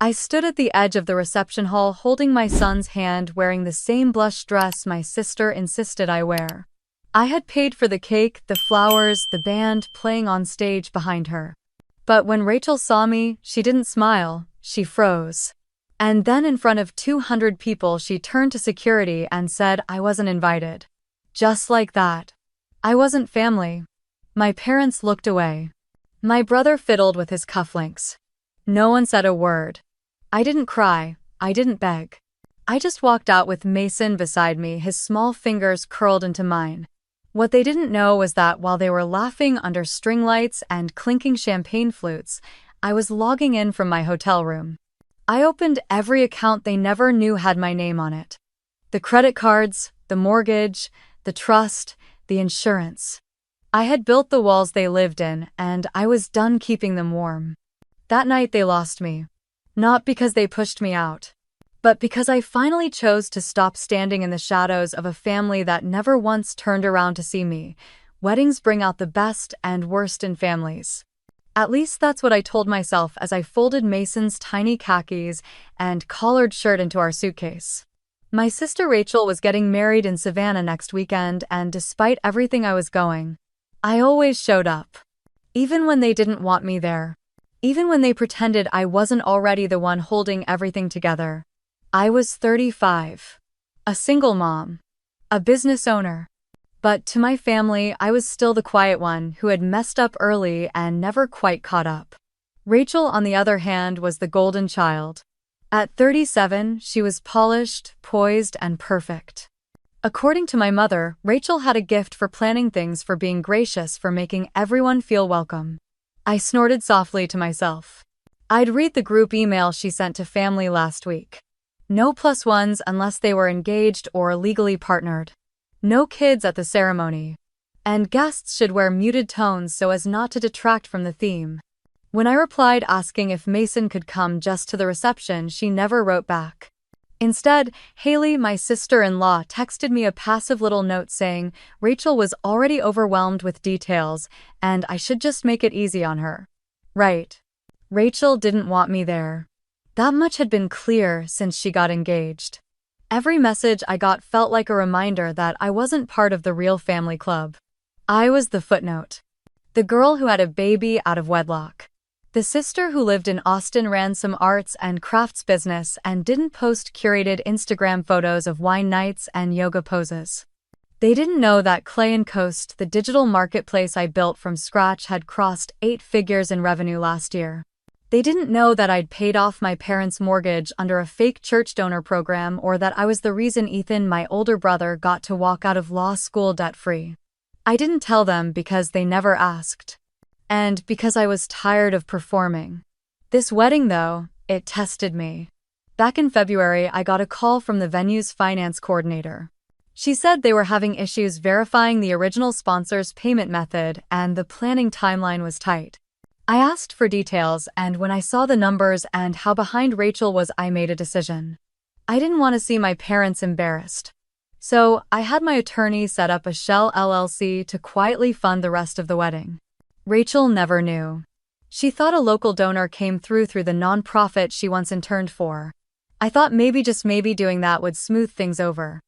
I stood at the edge of the reception hall holding my son's hand, wearing the same blush dress my sister insisted I wear. I had paid for the cake, the flowers, the band playing on stage behind her. But when Rachel saw me, she didn't smile, she froze. And then in front of 200 people she turned to security and said I wasn't invited. Just like that. I wasn't family. My parents looked away. My brother fiddled with his cufflinks. No one said a word. I didn't cry, I didn't beg. I just walked out with Mason beside me, his small fingers curled into mine. What they didn't know was that while they were laughing under string lights and clinking champagne flutes, I was logging in from my hotel room. I opened every account they never knew had my name on it. The credit cards, the mortgage, the trust, the insurance. I had built the walls they lived in, and I was done keeping them warm. That night they lost me. Not because they pushed me out, but because I finally chose to stop standing in the shadows of a family that never once turned around to see me. Weddings bring out the best and worst in families. At least that's what I told myself as I folded Mason's tiny khakis and collared shirt into our suitcase. My sister Rachel was getting married in Savannah next weekend, and despite everything I was going, I always showed up. Even when they didn't want me there. Even when they pretended I wasn't already the one holding everything together. I was 35. A single mom. A business owner. But to my family, I was still the quiet one who had messed up early and never quite caught up. Rachel, on the other hand, was the golden child. At 37, she was polished, poised, and perfect. According to my mother, Rachel had a gift for planning things, for being gracious, for making everyone feel welcome. I snorted softly to myself. I'd read the group email she sent to family last week. No +1s unless they were engaged or legally partnered. No kids at the ceremony. And guests should wear muted tones so as not to detract from the theme. When I replied asking if Mason could come just to the reception, she never wrote back. Instead, Haley, my sister-in-law, texted me a passive little note saying Rachel was already overwhelmed with details and I should just make it easy on her. Right. Rachel didn't want me there. That much had been clear since she got engaged. Every message I got felt like a reminder that I wasn't part of the real family club. I was the footnote. The girl who had a baby out of wedlock. The sister who lived in Austin, ran some arts and crafts business, and didn't post curated Instagram photos of wine nights and yoga poses. They didn't know that Clay & Coast, the digital marketplace I built from scratch, had crossed 8 figures in revenue last year. They didn't know that I'd paid off my parents' mortgage under a fake church donor program, or that I was the reason Ethan, my older brother, got to walk out of law school debt-free. I didn't tell them because they never asked. And because I was tired of performing. This wedding, though, it tested me. Back in February, I got a call from the venue's finance coordinator. She said they were having issues verifying the original sponsor's payment method and the planning timeline was tight. I asked for details, and when I saw the numbers and how behind Rachel was, I made a decision. I didn't want to see my parents embarrassed. So, I had my attorney set up a shell LLC to quietly fund the rest of the wedding. Rachel never knew. She thought a local donor came through the nonprofit she once interned for. I thought maybe, just maybe, doing that would smooth things over.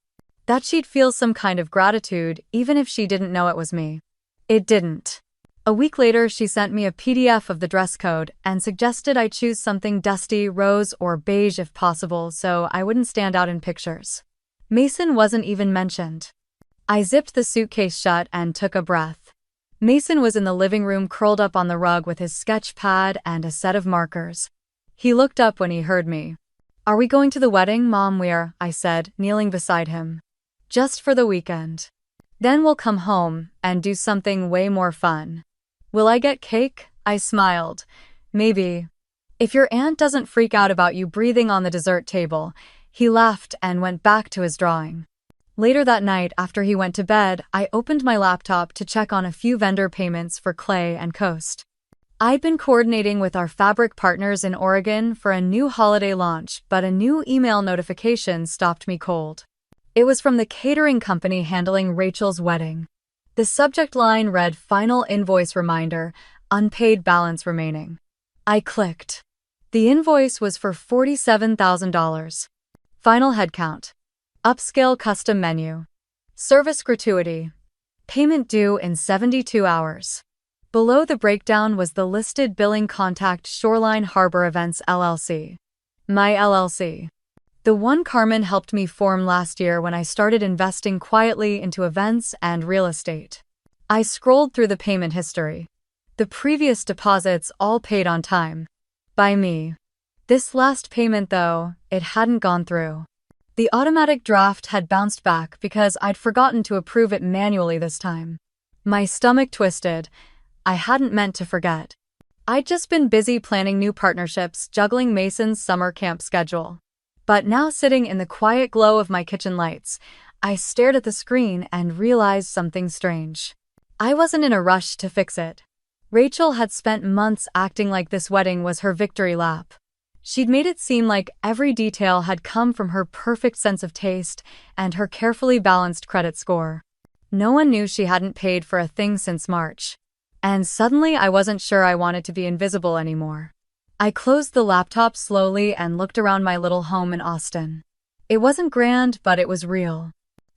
That she'd feel some kind of gratitude, even if she didn't know it was me. It didn't. A week later, she sent me a PDF of the dress code and suggested I choose something dusty, rose or beige if possible, so I wouldn't stand out in pictures. Mason wasn't even mentioned. I zipped the suitcase shut and took a breath. Mason was in the living room curled up on the rug with his sketch pad and a set of markers. He looked up when he heard me. "Are we going to the wedding, Mom?" I said, kneeling beside him. "Just for the weekend. Then we'll come home and do something way more fun." "Will I get cake?" I smiled. "Maybe. If your aunt doesn't freak out about you breathing on the dessert table." He laughed and went back to his drawing. Later that night, after he went to bed, I opened my laptop to check on a few vendor payments for Clay & Coast. I'd been coordinating with our fabric partners in Oregon for a new holiday launch, but a new email notification stopped me cold. It was from the catering company handling Rachel's wedding. The subject line read "Final invoice reminder, unpaid balance remaining." I clicked. The invoice was for $47,000. Final headcount. Upscale custom menu. Service gratuity. Payment due in 72 hours. Below the breakdown was the listed billing contact: Shoreline Harbor Events LLC. My LLC. The one Carmen helped me form last year when I started investing quietly into events and real estate. I scrolled through the payment history. The previous deposits all paid on time. By me. This last payment, though, it hadn't gone through. The automatic draft had bounced back because I'd forgotten to approve it manually this time. My stomach twisted. I hadn't meant to forget. I'd just been busy planning new partnerships, juggling Mason's summer camp schedule. But now, sitting in the quiet glow of my kitchen lights, I stared at the screen and realized something strange. I wasn't in a rush to fix it. Rachel had spent months acting like this wedding was her victory lap. She'd made it seem like every detail had come from her perfect sense of taste and her carefully balanced credit score. No one knew she hadn't paid for a thing since March. And suddenly I wasn't sure I wanted to be invisible anymore. I closed the laptop slowly and looked around my little home in Austin. It wasn't grand, but it was real.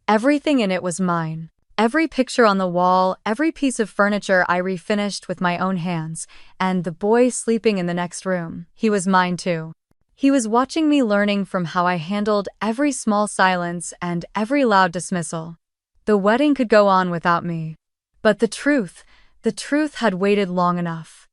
Everything in it was mine. Every picture on the wall, every piece of furniture I refinished with my own hands, and the boy sleeping in the next room, he was mine too. He was watching me, learning from how I handled every small silence and every loud dismissal. The wedding could go on without me. But the truth had waited long enough.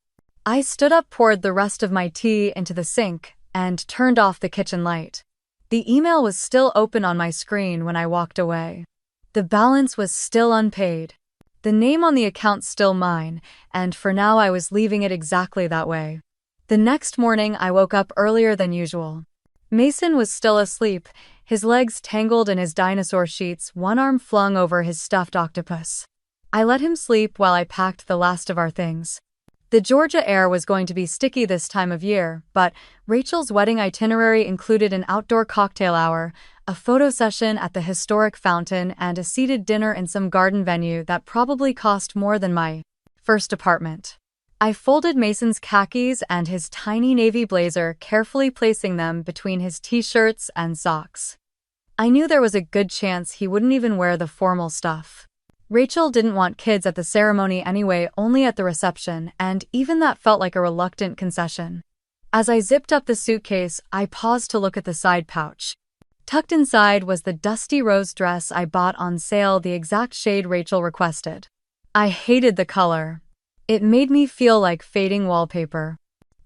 I stood up, poured the rest of my tea into the sink, and turned off the kitchen light. The email was still open on my screen when I walked away. The balance was still unpaid. The name on the account still mine, and for now I was leaving it exactly that way. The next morning I woke up earlier than usual. Mason was still asleep, his legs tangled in his dinosaur sheets, one arm flung over his stuffed octopus. I let him sleep while I packed the last of our things. The Georgia air was going to be sticky this time of year, but Rachel's wedding itinerary included an outdoor cocktail hour, a photo session at the historic fountain, and a seated dinner in some garden venue that probably cost more than my first apartment. I folded Mason's khakis and his tiny navy blazer, carefully placing them between his t-shirts and socks. I knew there was a good chance he wouldn't even wear the formal stuff. Rachel didn't want kids at the ceremony anyway, only at the reception, and even that felt like a reluctant concession. As I zipped up the suitcase, I paused to look at the side pouch. Tucked inside was the dusty rose dress I bought on sale, the exact shade Rachel requested. I hated the color. It made me feel like fading wallpaper.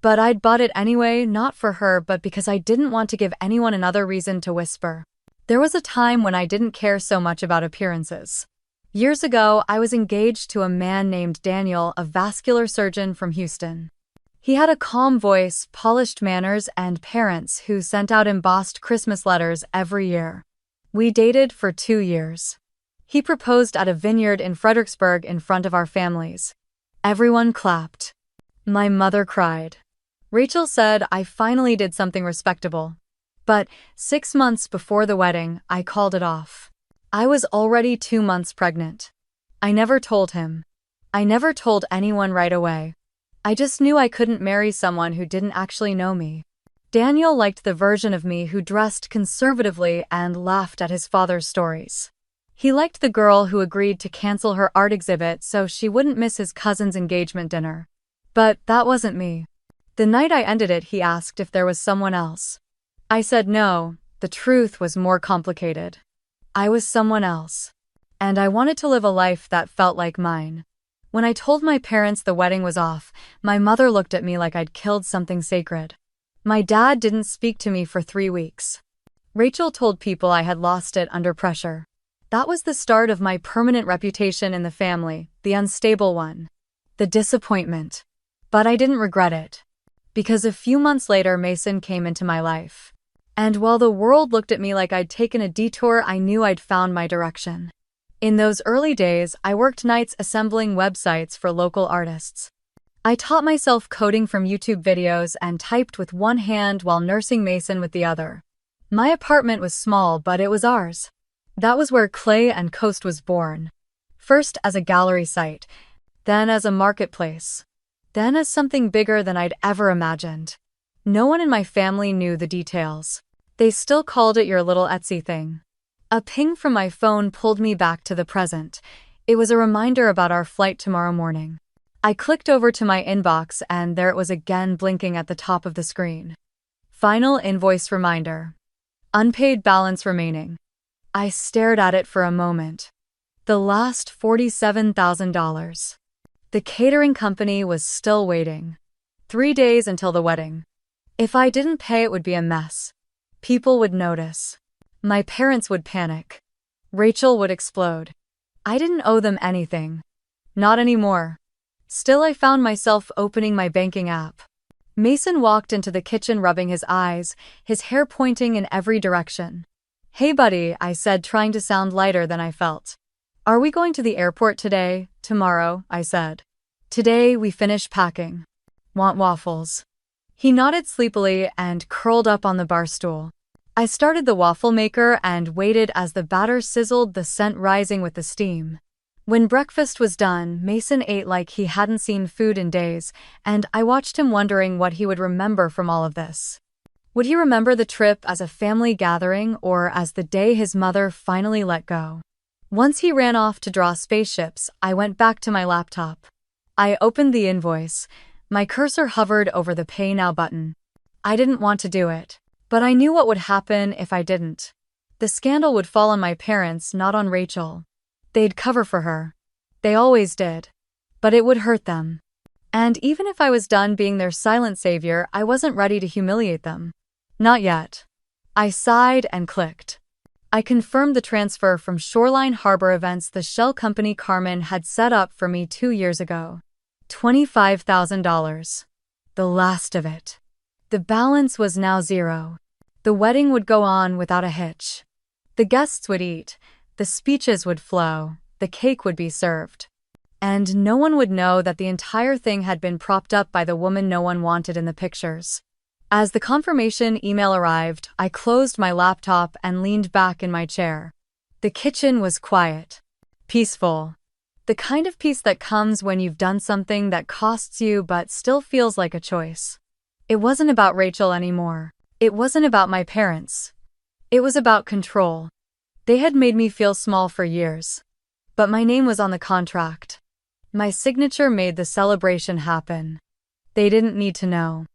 But I'd bought it anyway, not for her, but because I didn't want to give anyone another reason to whisper. There was a time when I didn't care so much about appearances. Years ago, I was engaged to a man named Daniel, a vascular surgeon from Houston. He had a calm voice, polished manners, and parents who sent out embossed Christmas letters every year. We dated for 2 years. He proposed at a vineyard in Fredericksburg in front of our families. Everyone clapped. My mother cried. Rachel said I finally did something respectable. But 6 months before the wedding, I called it off. I was already 2 months pregnant. I never told him. I never told anyone right away. I just knew I couldn't marry someone who didn't actually know me. Daniel liked the version of me who dressed conservatively and laughed at his father's stories. He liked the girl who agreed to cancel her art exhibit so she wouldn't miss his cousin's engagement dinner. But that wasn't me. The night I ended it, he asked if there was someone else. I said no. The truth was more complicated. I was someone else. And I wanted to live a life that felt like mine. When I told my parents the wedding was off, my mother looked at me like I'd killed something sacred. My dad didn't speak to me for 3 weeks. Rachel told people I had lost it under pressure. That was the start of my permanent reputation in the family, the unstable one. The disappointment. But I didn't regret it. Because a few months later, Mason came into my life. And while the world looked at me like I'd taken a detour, I knew I'd found my direction. In those early days, I worked nights assembling websites for local artists. I taught myself coding from YouTube videos and typed with one hand while nursing Mason with the other. My apartment was small, but it was ours. That was where Clay and Coast was born. First as a gallery site, then as a marketplace, then as something bigger than I'd ever imagined. No one in my family knew the details. They still called it your little Etsy thing. A ping from my phone pulled me back to the present. It was a reminder about our flight tomorrow morning. I clicked over to my inbox and there it was again blinking at the top of the screen. Final invoice reminder. Unpaid balance remaining. I stared at it for a moment. The last $47,000. The catering company was still waiting. 3 days until the wedding. If I didn't pay, it would be a mess. People would notice. My parents would panic. Rachel would explode. I didn't owe them anything. Not anymore. Still, I found myself opening my banking app. Mason walked into the kitchen rubbing his eyes, his hair pointing in every direction. "Hey buddy," I said, trying to sound lighter than I felt. "Are we going to the airport today?" "Tomorrow," I said. "Today we finish packing. Want waffles?" He nodded sleepily and curled up on the bar stool. I started the waffle maker and waited as the batter sizzled, the scent rising with the steam. When breakfast was done, Mason ate like he hadn't seen food in days, and I watched him wondering what he would remember from all of this. Would he remember the trip as a family gathering or as the day his mother finally let go? Once he ran off to draw spaceships, I went back to my laptop. I opened the invoice. My cursor hovered over the Pay Now button. I didn't want to do it, but I knew what would happen if I didn't. The scandal would fall on my parents, not on Rachel. They'd cover for her. They always did. But it would hurt them. And even if I was done being their silent savior, I wasn't ready to humiliate them. Not yet. I sighed and clicked. I confirmed the transfer from Shoreline Harbor Events, the shell company Carmen had set up for me 2 years ago. $25,000. The last of it. The balance was now zero. The wedding would go on without a hitch. The guests would eat, the speeches would flow, the cake would be served. And no one would know that the entire thing had been propped up by the woman no one wanted in the pictures. As the confirmation email arrived, I closed my laptop and leaned back in my chair. The kitchen was quiet. Peaceful. The kind of peace that comes when you've done something that costs you but still feels like a choice. It wasn't about Rachel anymore. It wasn't about my parents. It was about control. They had made me feel small for years. But my name was on the contract. My signature made the celebration happen. They didn't need to know.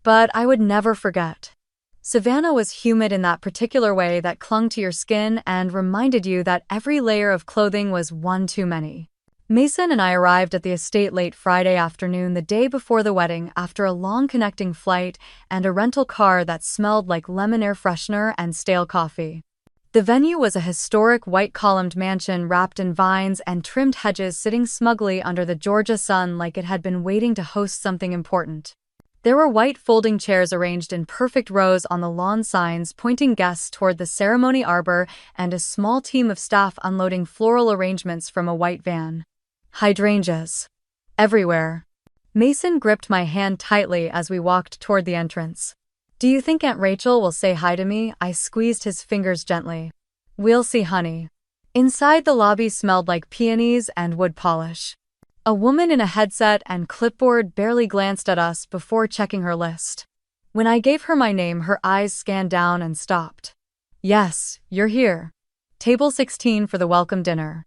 But I would never forget. Savannah was humid in that particular way that clung to your skin and reminded you that every layer of clothing was one too many. Mason and I arrived at the estate late Friday afternoon, the day before the wedding, after a long connecting flight and a rental car that smelled like lemon air freshener and stale coffee. The venue was a historic white-columned mansion wrapped in vines and trimmed hedges, sitting smugly under the Georgia sun like it had been waiting to host something important. There were white folding chairs arranged in perfect rows on the lawn, signs pointing guests toward the ceremony arbor, and a small team of staff unloading floral arrangements from a white van. Hydrangeas. Everywhere. Mason gripped my hand tightly as we walked toward the entrance. "Do you think Aunt Rachel will say hi to me?" I squeezed his fingers gently. "We'll see, honey." Inside, the lobby smelled like peonies and wood polish. A woman in a headset and clipboard barely glanced at us before checking her list. When I gave her my name, her eyes scanned down and stopped. "Yes, you're here. Table 16 for the welcome dinner.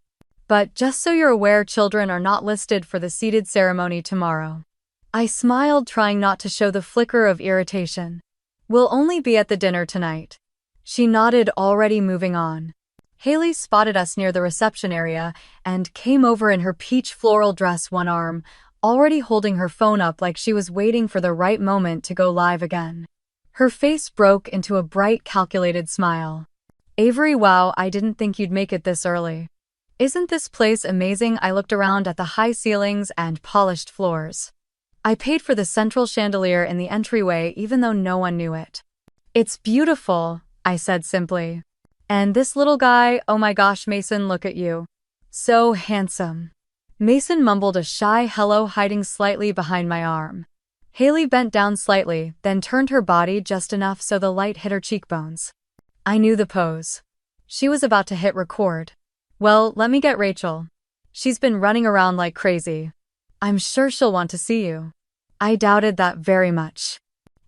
But just so you're aware, children are not listed for the seated ceremony tomorrow." I smiled, trying not to show the flicker of irritation. "We'll only be at the dinner tonight." She nodded, already moving on. Haley spotted us near the reception area and came over in her peach floral dress, one arm already holding her phone up like she was waiting for the right moment to go live again. Her face broke into a bright, calculated smile. "Avery, wow, I didn't think you'd make it this early. Isn't this place amazing?" I looked around at the high ceilings and polished floors. I paid for the central chandelier in the entryway even though no one knew it. "It's beautiful," I said simply. "And this little guy, oh my gosh, Mason, look at you. So handsome." Mason mumbled a shy hello, hiding slightly behind my arm. Haley bent down slightly, then turned her body just enough so the light hit her cheekbones. I knew the pose. She was about to hit record. "Well, let me get Rachel. She's been running around like crazy. I'm sure she'll want to see you." I doubted that very much.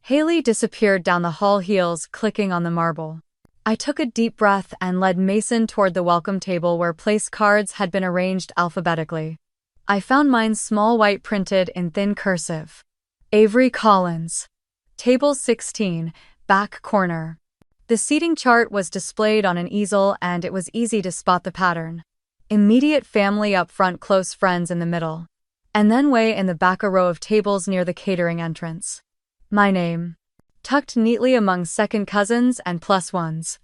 Haley disappeared down the hall, heels clicking on the marble. I took a deep breath and led Mason toward the welcome table where place cards had been arranged alphabetically. I found mine small white printed in thin cursive. Avery Collins. Table 16, back corner. The seating chart was displayed on an easel and it was easy to spot the pattern. Immediate family up front, close friends in the middle. And then way in the back a row of tables near the catering entrance. My name. Tucked neatly among second cousins and plus ones.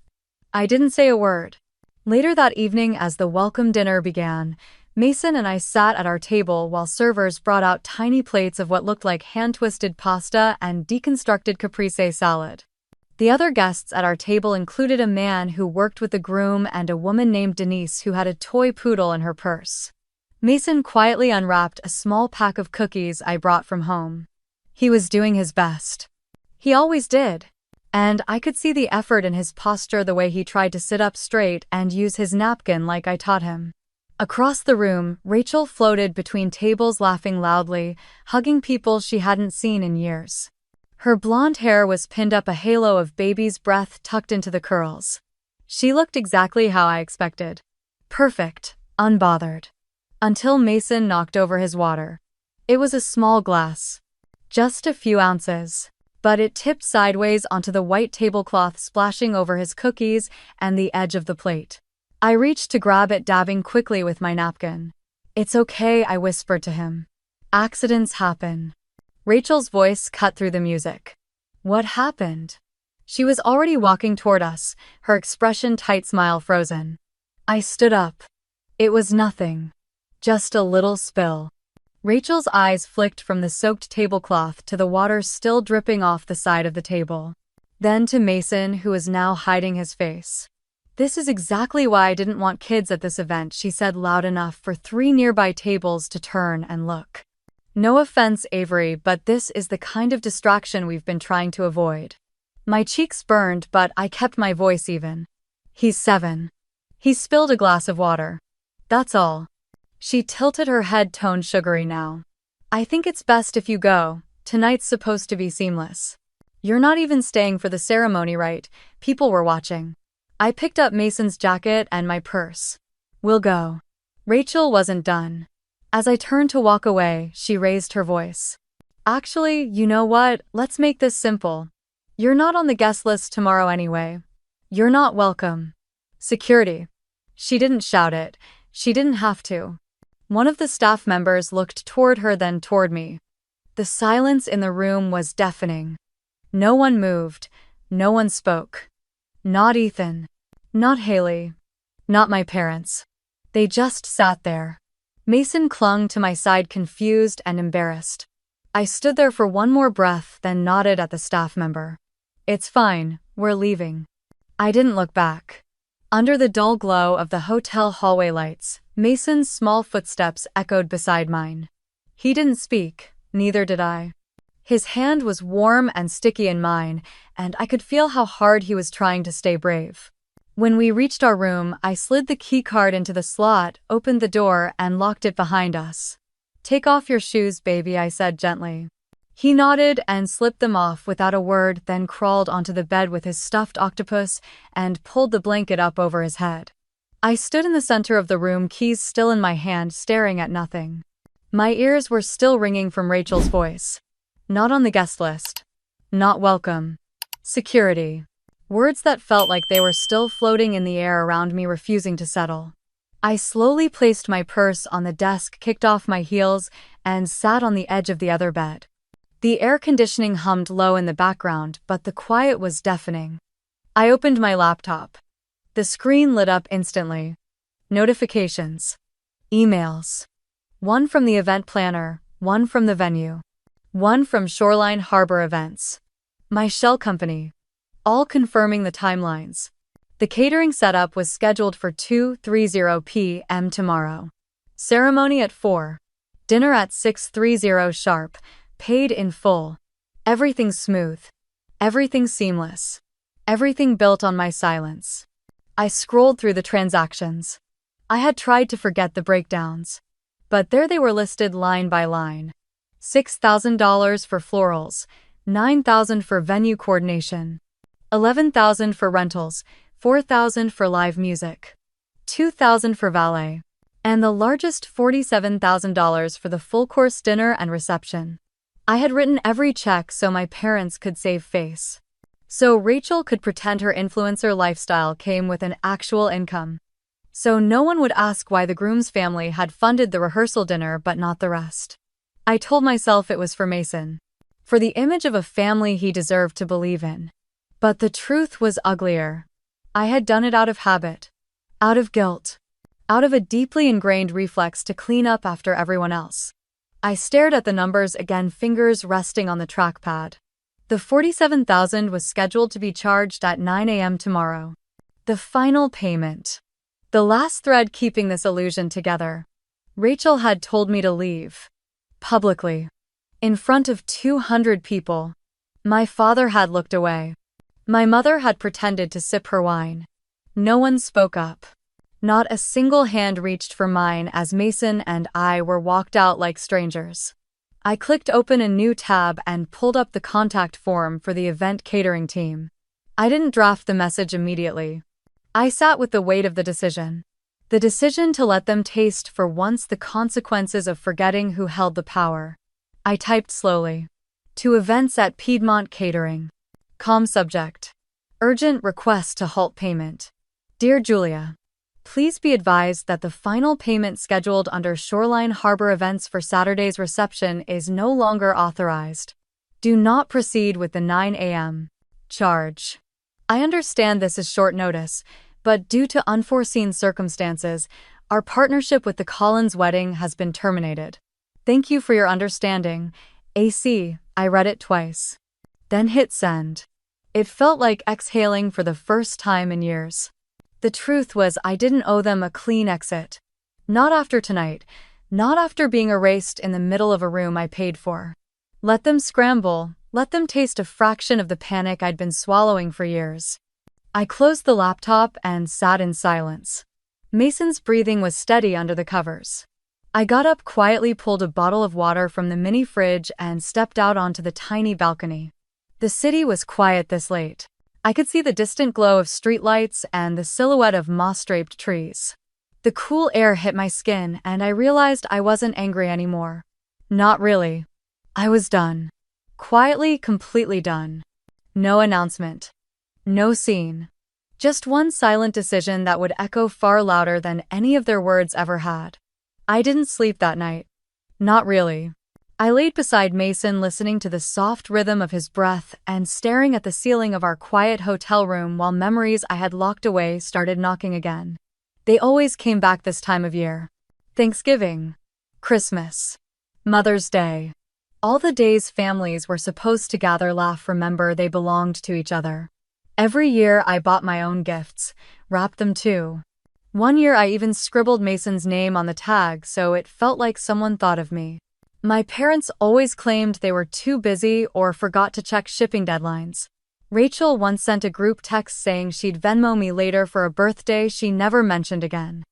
I didn't say a word. Later that evening as the welcome dinner began, Mason and I sat at our table while servers brought out tiny plates of what looked like hand-twisted pasta and deconstructed caprese salad. The other guests at our table included a man who worked with the groom and a woman named Denise who had a toy poodle in her purse. Mason quietly unwrapped a small pack of cookies I brought from home. He was doing his best. He always did. And I could see the effort in his posture, the way he tried to sit up straight and use his napkin like I taught him. Across the room, Rachel floated between tables laughing loudly, hugging people she hadn't seen in years. Her blonde hair was pinned up, a halo of baby's breath tucked into the curls. She looked exactly how I expected. Perfect, unbothered. Until Mason knocked over his water. It was a small glass. Just a few ounces. But it tipped sideways onto the white tablecloth, splashing over his cookies and the edge of the plate. I reached to grab it, dabbing quickly with my napkin. "It's okay," I whispered to him. "Accidents happen." Rachel's voice cut through the music. "What happened?" She was already walking toward us, her expression tight, smile frozen. I stood up. "It was nothing. Just a little spill." Rachel's eyes flicked from the soaked tablecloth to the water still dripping off the side of the table. Then to Mason, who was now hiding his face. "This is exactly why I didn't want kids at this event," she said loud enough for 3 nearby tables to turn and look. "No offense, Avery, but this is the kind of distraction we've been trying to avoid." My cheeks burned, but I kept my voice even. "He's 7. He spilled a glass of water. That's all." She tilted her head, tone sugary now. "I think it's best if you go. Tonight's supposed to be seamless. You're not even staying for the ceremony, right? People were watching." I picked up Mason's jacket and my purse. "We'll go." Rachel wasn't done. As I turned to walk away, she raised her voice. "Actually, you know what? Let's make this simple. You're not on the guest list tomorrow anyway. You're not welcome." "Security." She didn't shout it. She didn't have to. One of the staff members looked toward her, then toward me. The silence in the room was deafening. No one moved. No one spoke. Not Ethan. Not Haley. Not my parents. They just sat there. Mason clung to my side, confused and embarrassed. I stood there for one more breath, then nodded at the staff member. "It's fine, we're leaving." I didn't look back. Under the dull glow of the hotel hallway lights, Mason's small footsteps echoed beside mine. He didn't speak, neither did I. His hand was warm and sticky in mine, and I could feel how hard he was trying to stay brave. When we reached our room, I slid the key card into the slot, opened the door, and locked it behind us. "Take off your shoes, baby," I said gently. He nodded and slipped them off without a word, then crawled onto the bed with his stuffed octopus and pulled the blanket up over his head. I stood in the center of the room, keys still in my hand, staring at nothing. My ears were still ringing from Rachel's voice. Not on the guest list. Not welcome. Security. Words that felt like they were still floating in the air around me, refusing to settle. I slowly placed my purse on the desk, kicked off my heels, and sat on the edge of the other bed. The air conditioning hummed low in the background, but the quiet was deafening. I opened my laptop. The screen lit up instantly. Notifications. Emails. One from the event planner, one from the venue. One from Shoreline Harbor Events. My shell company. All confirming the timelines. The catering setup was scheduled for 2:30 p.m. tomorrow. Ceremony at 4. Dinner at 6:30 sharp. Paid in full. Everything smooth. Everything seamless. Everything built on my silence. I scrolled through the transactions. I had tried to forget the breakdowns. But there they were, listed line by line. $6,000 for florals, $9,000 for venue coordination, $11,000 for rentals, $4,000 for live music, $2,000 for valet, and the largest $47,000 for the full-course dinner and reception. I had written every check so my parents could save face. So Rachel could pretend her influencer lifestyle came with an actual income. So no one would ask why the groom's family had funded the rehearsal dinner but not the rest. I told myself it was for Mason, for the image of a family he deserved to believe in. But the truth was uglier. I had done it out of habit, out of guilt, out of a deeply ingrained reflex to clean up after everyone else. I stared at the numbers again, fingers resting on the trackpad. The $47,000 was scheduled to be charged at 9 a.m. tomorrow. The final payment. The last thread keeping this illusion together. Rachel had told me to leave. Publicly. In front of 200 people. My father had looked away. My mother had pretended to sip her wine. No one spoke up. Not a single hand reached for mine as Mason and I were walked out like strangers. I clicked open a new tab and pulled up the contact form for the event catering team. I didn't draft the message immediately. I sat with the weight of the decision. The decision to let them taste for once the consequences of forgetting who held the power. I typed slowly. To events at Piedmont Catering. Calm subject. Urgent request to halt payment. Dear Julia. Please be advised that the final payment scheduled under Shoreline Harbor Events for Saturday's reception is no longer authorized. Do not proceed with the 9 a.m. charge. I understand this is short notice, but due to unforeseen circumstances, our partnership with the Collins wedding has been terminated. Thank you for your understanding. AC. I read it twice. Then hit send. It felt like exhaling for the first time in years. The truth was I didn't owe them a clean exit. Not after tonight, not after being erased in the middle of a room I paid for. Let them scramble, let them taste a fraction of the panic I'd been swallowing for years. I closed the laptop and sat in silence. Mason's breathing was steady under the covers. I got up quietly, pulled a bottle of water from the mini fridge and stepped out onto the tiny balcony. The city was quiet this late. I could see the distant glow of streetlights and the silhouette of moss-draped trees. The cool air hit my skin and I realized I wasn't angry anymore. Not really. I was done. Quietly, completely done. No announcement. No scene. Just one silent decision that would echo far louder than any of their words ever had. I didn't sleep that night. Not really. I laid beside Mason, listening to the soft rhythm of his breath and staring at the ceiling of our quiet hotel room while memories I had locked away started knocking again. They always came back this time of year. Thanksgiving. Christmas. Mother's Day. All the days families were supposed to gather, laugh, remember they belonged to each other. Every year I bought my own gifts, wrapped them too. One year I even scribbled Mason's name on the tag so it felt like someone thought of me. My parents always claimed they were too busy or forgot to check shipping deadlines. Rachel once sent a group text saying she'd Venmo me later for a birthday she never mentioned again.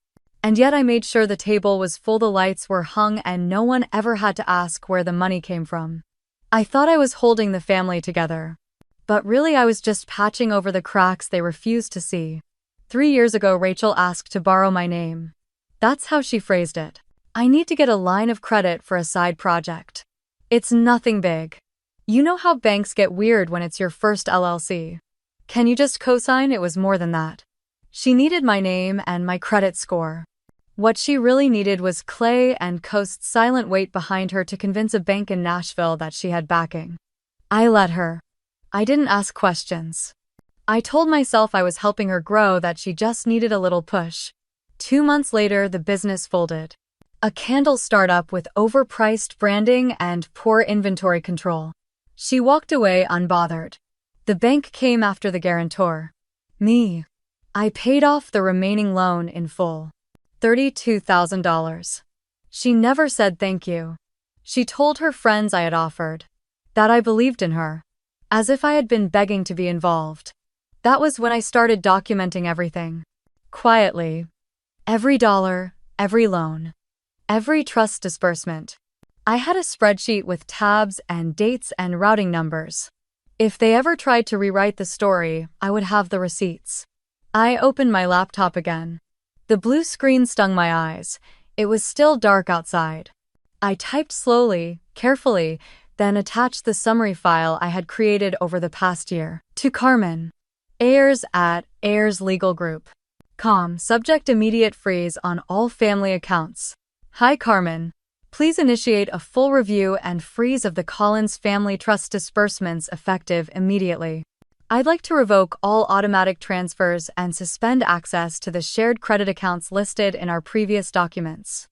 And yet I made sure the table was full, the lights were hung, and no one ever had to ask where the money came from. I thought I was holding the family together. But really I was just patching over the cracks they refused to see. 3 years ago Rachel asked to borrow my name. That's how she phrased it. I need to get a line of credit for a side project. It's nothing big. You know how banks get weird when it's your first LLC. Can you just co-sign? It was more than that. She needed my name and my credit score. What she really needed was Clay and Coast's silent weight behind her to convince a bank in Nashville that she had backing. I let her. I didn't ask questions. I told myself I was helping her grow, that she just needed a little push. 2 months later, the business folded. A candle startup with overpriced branding and poor inventory control. She walked away unbothered. The bank came after the guarantor. Me. I paid off the remaining loan in full. $32,000. She never said thank you. She told her friends I had offered. That I believed in her. As if I had been begging to be involved. That was when I started documenting everything. Quietly. Every dollar, every loan. Every trust disbursement. I had a spreadsheet with tabs and dates and routing numbers. If they ever tried to rewrite the story, I would have the receipts. I opened my laptop again. The blue screen stung my eyes. It was still dark outside. I typed slowly, carefully, then attached the summary file I had created over the past year. To Carmen. Ayers at Ayers Legal Group. Subject immediate freeze on all family accounts. Hi Carmen. Please initiate a full review and freeze of the Collins Family Trust disbursements effective immediately. I'd like to revoke all automatic transfers and suspend access to the shared credit accounts listed in our previous documents.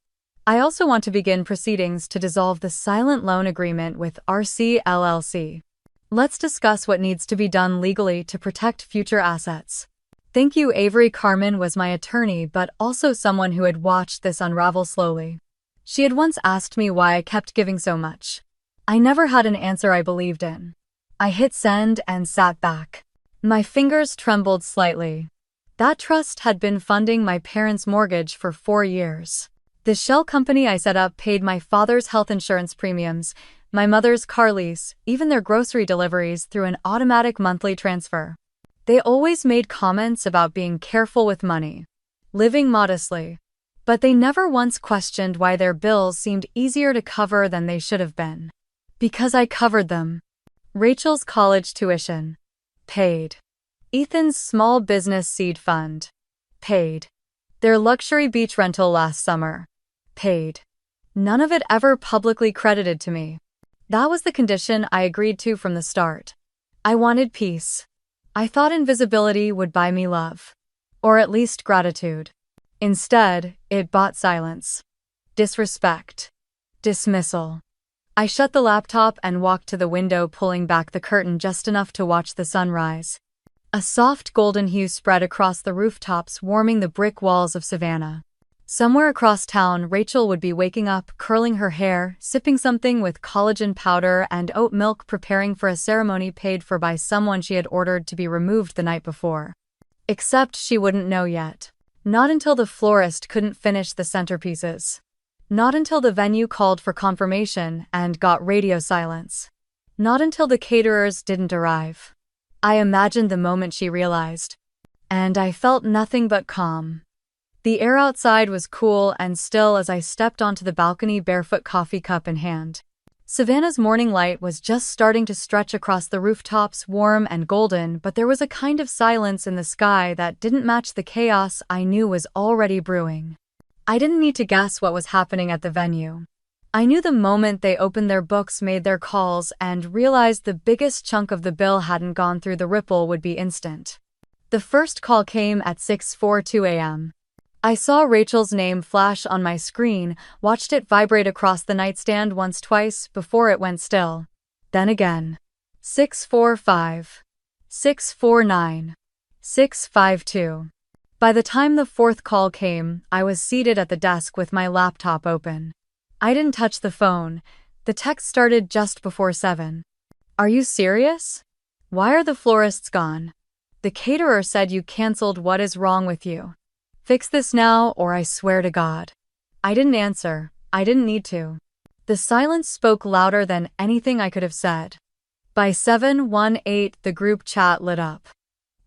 I also want to begin proceedings to dissolve the silent loan agreement with RC LLC. Let's discuss what needs to be done legally to protect future assets. Thank you. Avery. Carmen was my attorney but also someone who had watched this unravel slowly. She had once asked me why I kept giving so much. I never had an answer I believed in. I hit send and sat back. My fingers trembled slightly. That trust had been funding my parents' mortgage for 4 years. The shell company I set up paid my father's health insurance premiums, my mother's car lease, even their grocery deliveries through an automatic monthly transfer. They always made comments about being careful with money, living modestly. But they never once questioned why their bills seemed easier to cover than they should have been. Because I covered them. Rachel's college tuition. Paid. Ethan's small business seed fund. Paid. Their luxury beach rental last summer. Paid. None of it ever publicly credited to me. That was the condition I agreed to from the start. I wanted peace. I thought invisibility would buy me love. Or at least gratitude. Instead, it bought silence. Disrespect. Dismissal. I shut the laptop and walked to the window, pulling back the curtain just enough to watch the sunrise. A soft golden hue spread across the rooftops, warming the brick walls of Savannah. Somewhere across town, Rachel would be waking up, curling her hair, sipping something with collagen powder and oat milk, preparing for a ceremony paid for by someone she had ordered to be removed the night before. Except she wouldn't know yet. Not until the florist couldn't finish the centerpieces. Not until the venue called for confirmation and got radio silence. Not until the caterers didn't arrive. I imagined the moment she realized. And I felt nothing but calm. The air outside was cool and still as I stepped onto the balcony, barefoot, coffee cup in hand. Savannah's morning light was just starting to stretch across the rooftops, warm and golden, but there was a kind of silence in the sky that didn't match the chaos I knew was already brewing. I didn't need to guess what was happening at the venue. I knew the moment they opened their books, made their calls, and realized the biggest chunk of the bill hadn't gone through, the ripple would be instant. The first call came at 6:42 a.m. I saw Rachel's name flash on my screen, watched it vibrate across the nightstand once, twice, before it went still. Then again. 645. 649. 652. By the time the fourth call came, I was seated at the desk with my laptop open. I didn't touch the phone. The text started just before 7. Are you serious? Why are the florists gone? The caterer said you canceled. What is wrong with you? Fix this now or I swear to God. I didn't answer. I didn't need to. The silence spoke louder than anything I could have said. By 7:18, the group chat lit up.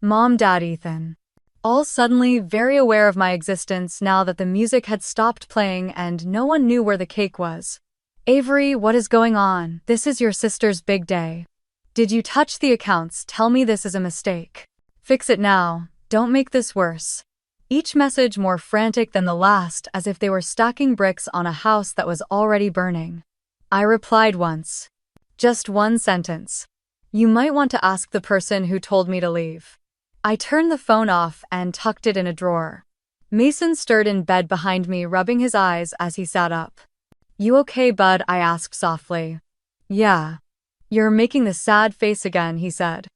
Mom, Dad, Ethan. All suddenly very aware of my existence now that the music had stopped playing and no one knew where the cake was. Avery, what is going on? This is your sister's big day. Did you touch the accounts? Tell me this is a mistake. Fix it now. Don't make this worse. Each message more frantic than the last, as if they were stacking bricks on a house that was already burning. I replied once. Just one sentence. You might want to ask the person who told me to leave. I turned the phone off and tucked it in a drawer. Mason stirred in bed behind me, rubbing his eyes as he sat up. You okay, bud? I asked softly. Yeah. You're making the sad face again, he said.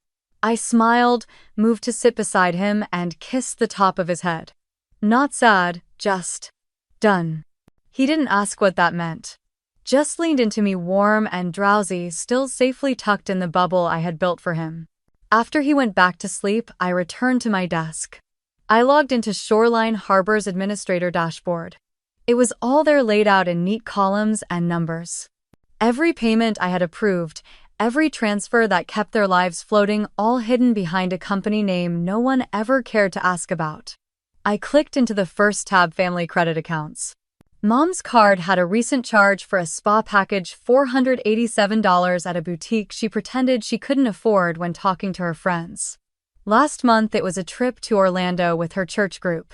I smiled, moved to sit beside him, and kissed the top of his head. Not sad, just done. He didn't ask what that meant. Just leaned into me, warm and drowsy, still safely tucked in the bubble I had built for him. After he went back to sleep, I returned to my desk. I logged into Shoreline Harbor's administrator dashboard. It was all there, laid out in neat columns and numbers. Every payment I had approved, every transfer that kept their lives floating, all hidden behind a company name no one ever cared to ask about. I clicked into the first tab: family credit accounts. Mom's card had a recent charge for a spa package, $487 at a boutique she pretended she couldn't afford when talking to her friends. Last month it was a trip to Orlando with her church group.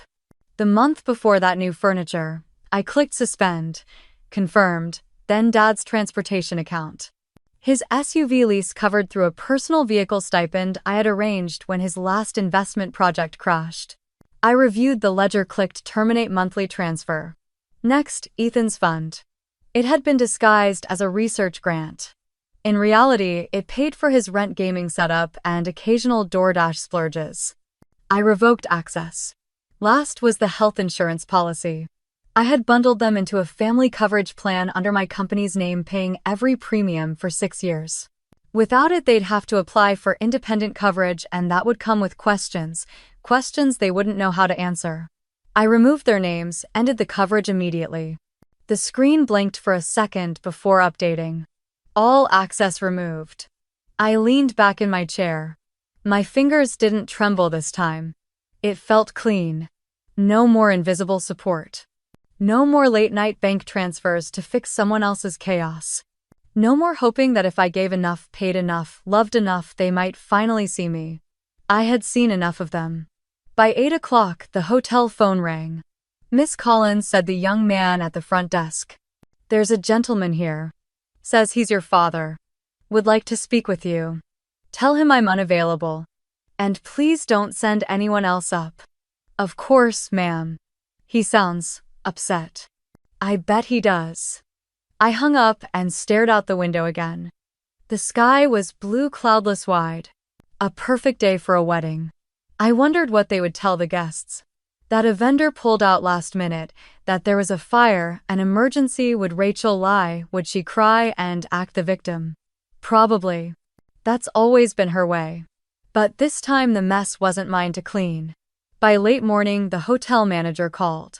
The month before that, new furniture. I clicked suspend. Confirmed. Then Dad's transportation account. His SUV lease covered through a personal vehicle stipend I had arranged when his last investment project crashed. I reviewed the ledger, clicked terminate monthly transfer. Next, Ethan's fund. It had been disguised as a research grant. In reality, it paid for his rent, gaming setup, and occasional DoorDash splurges. I revoked access. Last was the health insurance policy. I had bundled them into a family coverage plan under my company's name, paying every premium for 6 years. Without it, they'd have to apply for independent coverage, and that would come with questions they wouldn't know how to answer. I removed their names, ended the coverage immediately. The screen blinked for a second before updating. All access removed. I leaned back in my chair. My fingers didn't tremble this time. It felt clean. No more invisible support. No more late-night bank transfers to fix someone else's chaos. No more hoping that if I gave enough, paid enough, loved enough, they might finally see me. I had seen enough of them. By 8 o'clock, the hotel phone rang. "Miss Collins," said the young man at the front desk. "There's a gentleman here. Says he's your father. Would like to speak with you. Tell him I'm unavailable. And please don't send anyone else up." "Of course, ma'am. He sounds upset." "I bet he does." I hung up and stared out the window again. The sky was blue, cloudless, wide. A perfect day for a wedding. I wondered what they would tell the guests. That a vendor pulled out last minute, that there was a fire, an emergency. Would Rachel lie? Would she cry and act the victim? Probably. That's always been her way. But this time the mess wasn't mine to clean. By late morning, the hotel manager called.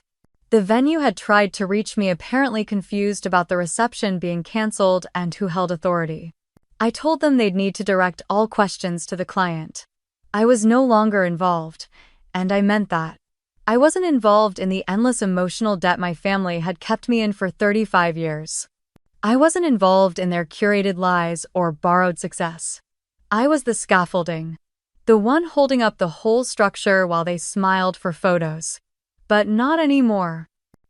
The venue had tried to reach me, apparently confused about the reception being canceled and who held authority. I told them they'd need to direct all questions to the client. I was no longer involved, and I meant that. I wasn't involved in the endless emotional debt my family had kept me in for 35 years. I wasn't involved in their curated lies or borrowed success. I was the scaffolding, the one holding up the whole structure while they smiled for photos. But not anymore.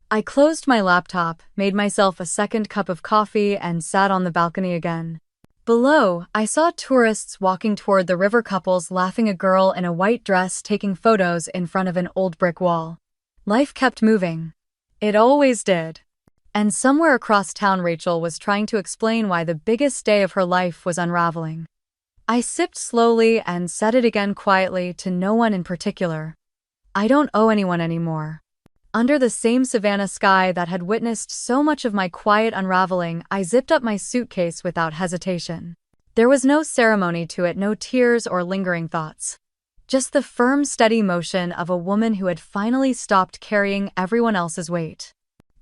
I closed my laptop, made myself a second cup of coffee, and sat on the balcony again. Below, I saw tourists walking toward the river, couples laughing, a girl in a white dress taking photos in front of an old brick wall. Life kept moving. It always did. And somewhere across town, Rachel was trying to explain why the biggest day of her life was unraveling. I sipped slowly and said it again quietly, to no one in particular. I don't owe anyone anymore. Under the same Savannah sky that had witnessed so much of my quiet unraveling, I zipped up my suitcase without hesitation. There was no ceremony to it, no tears or lingering thoughts. Just the firm, steady motion of a woman who had finally stopped carrying everyone else's weight.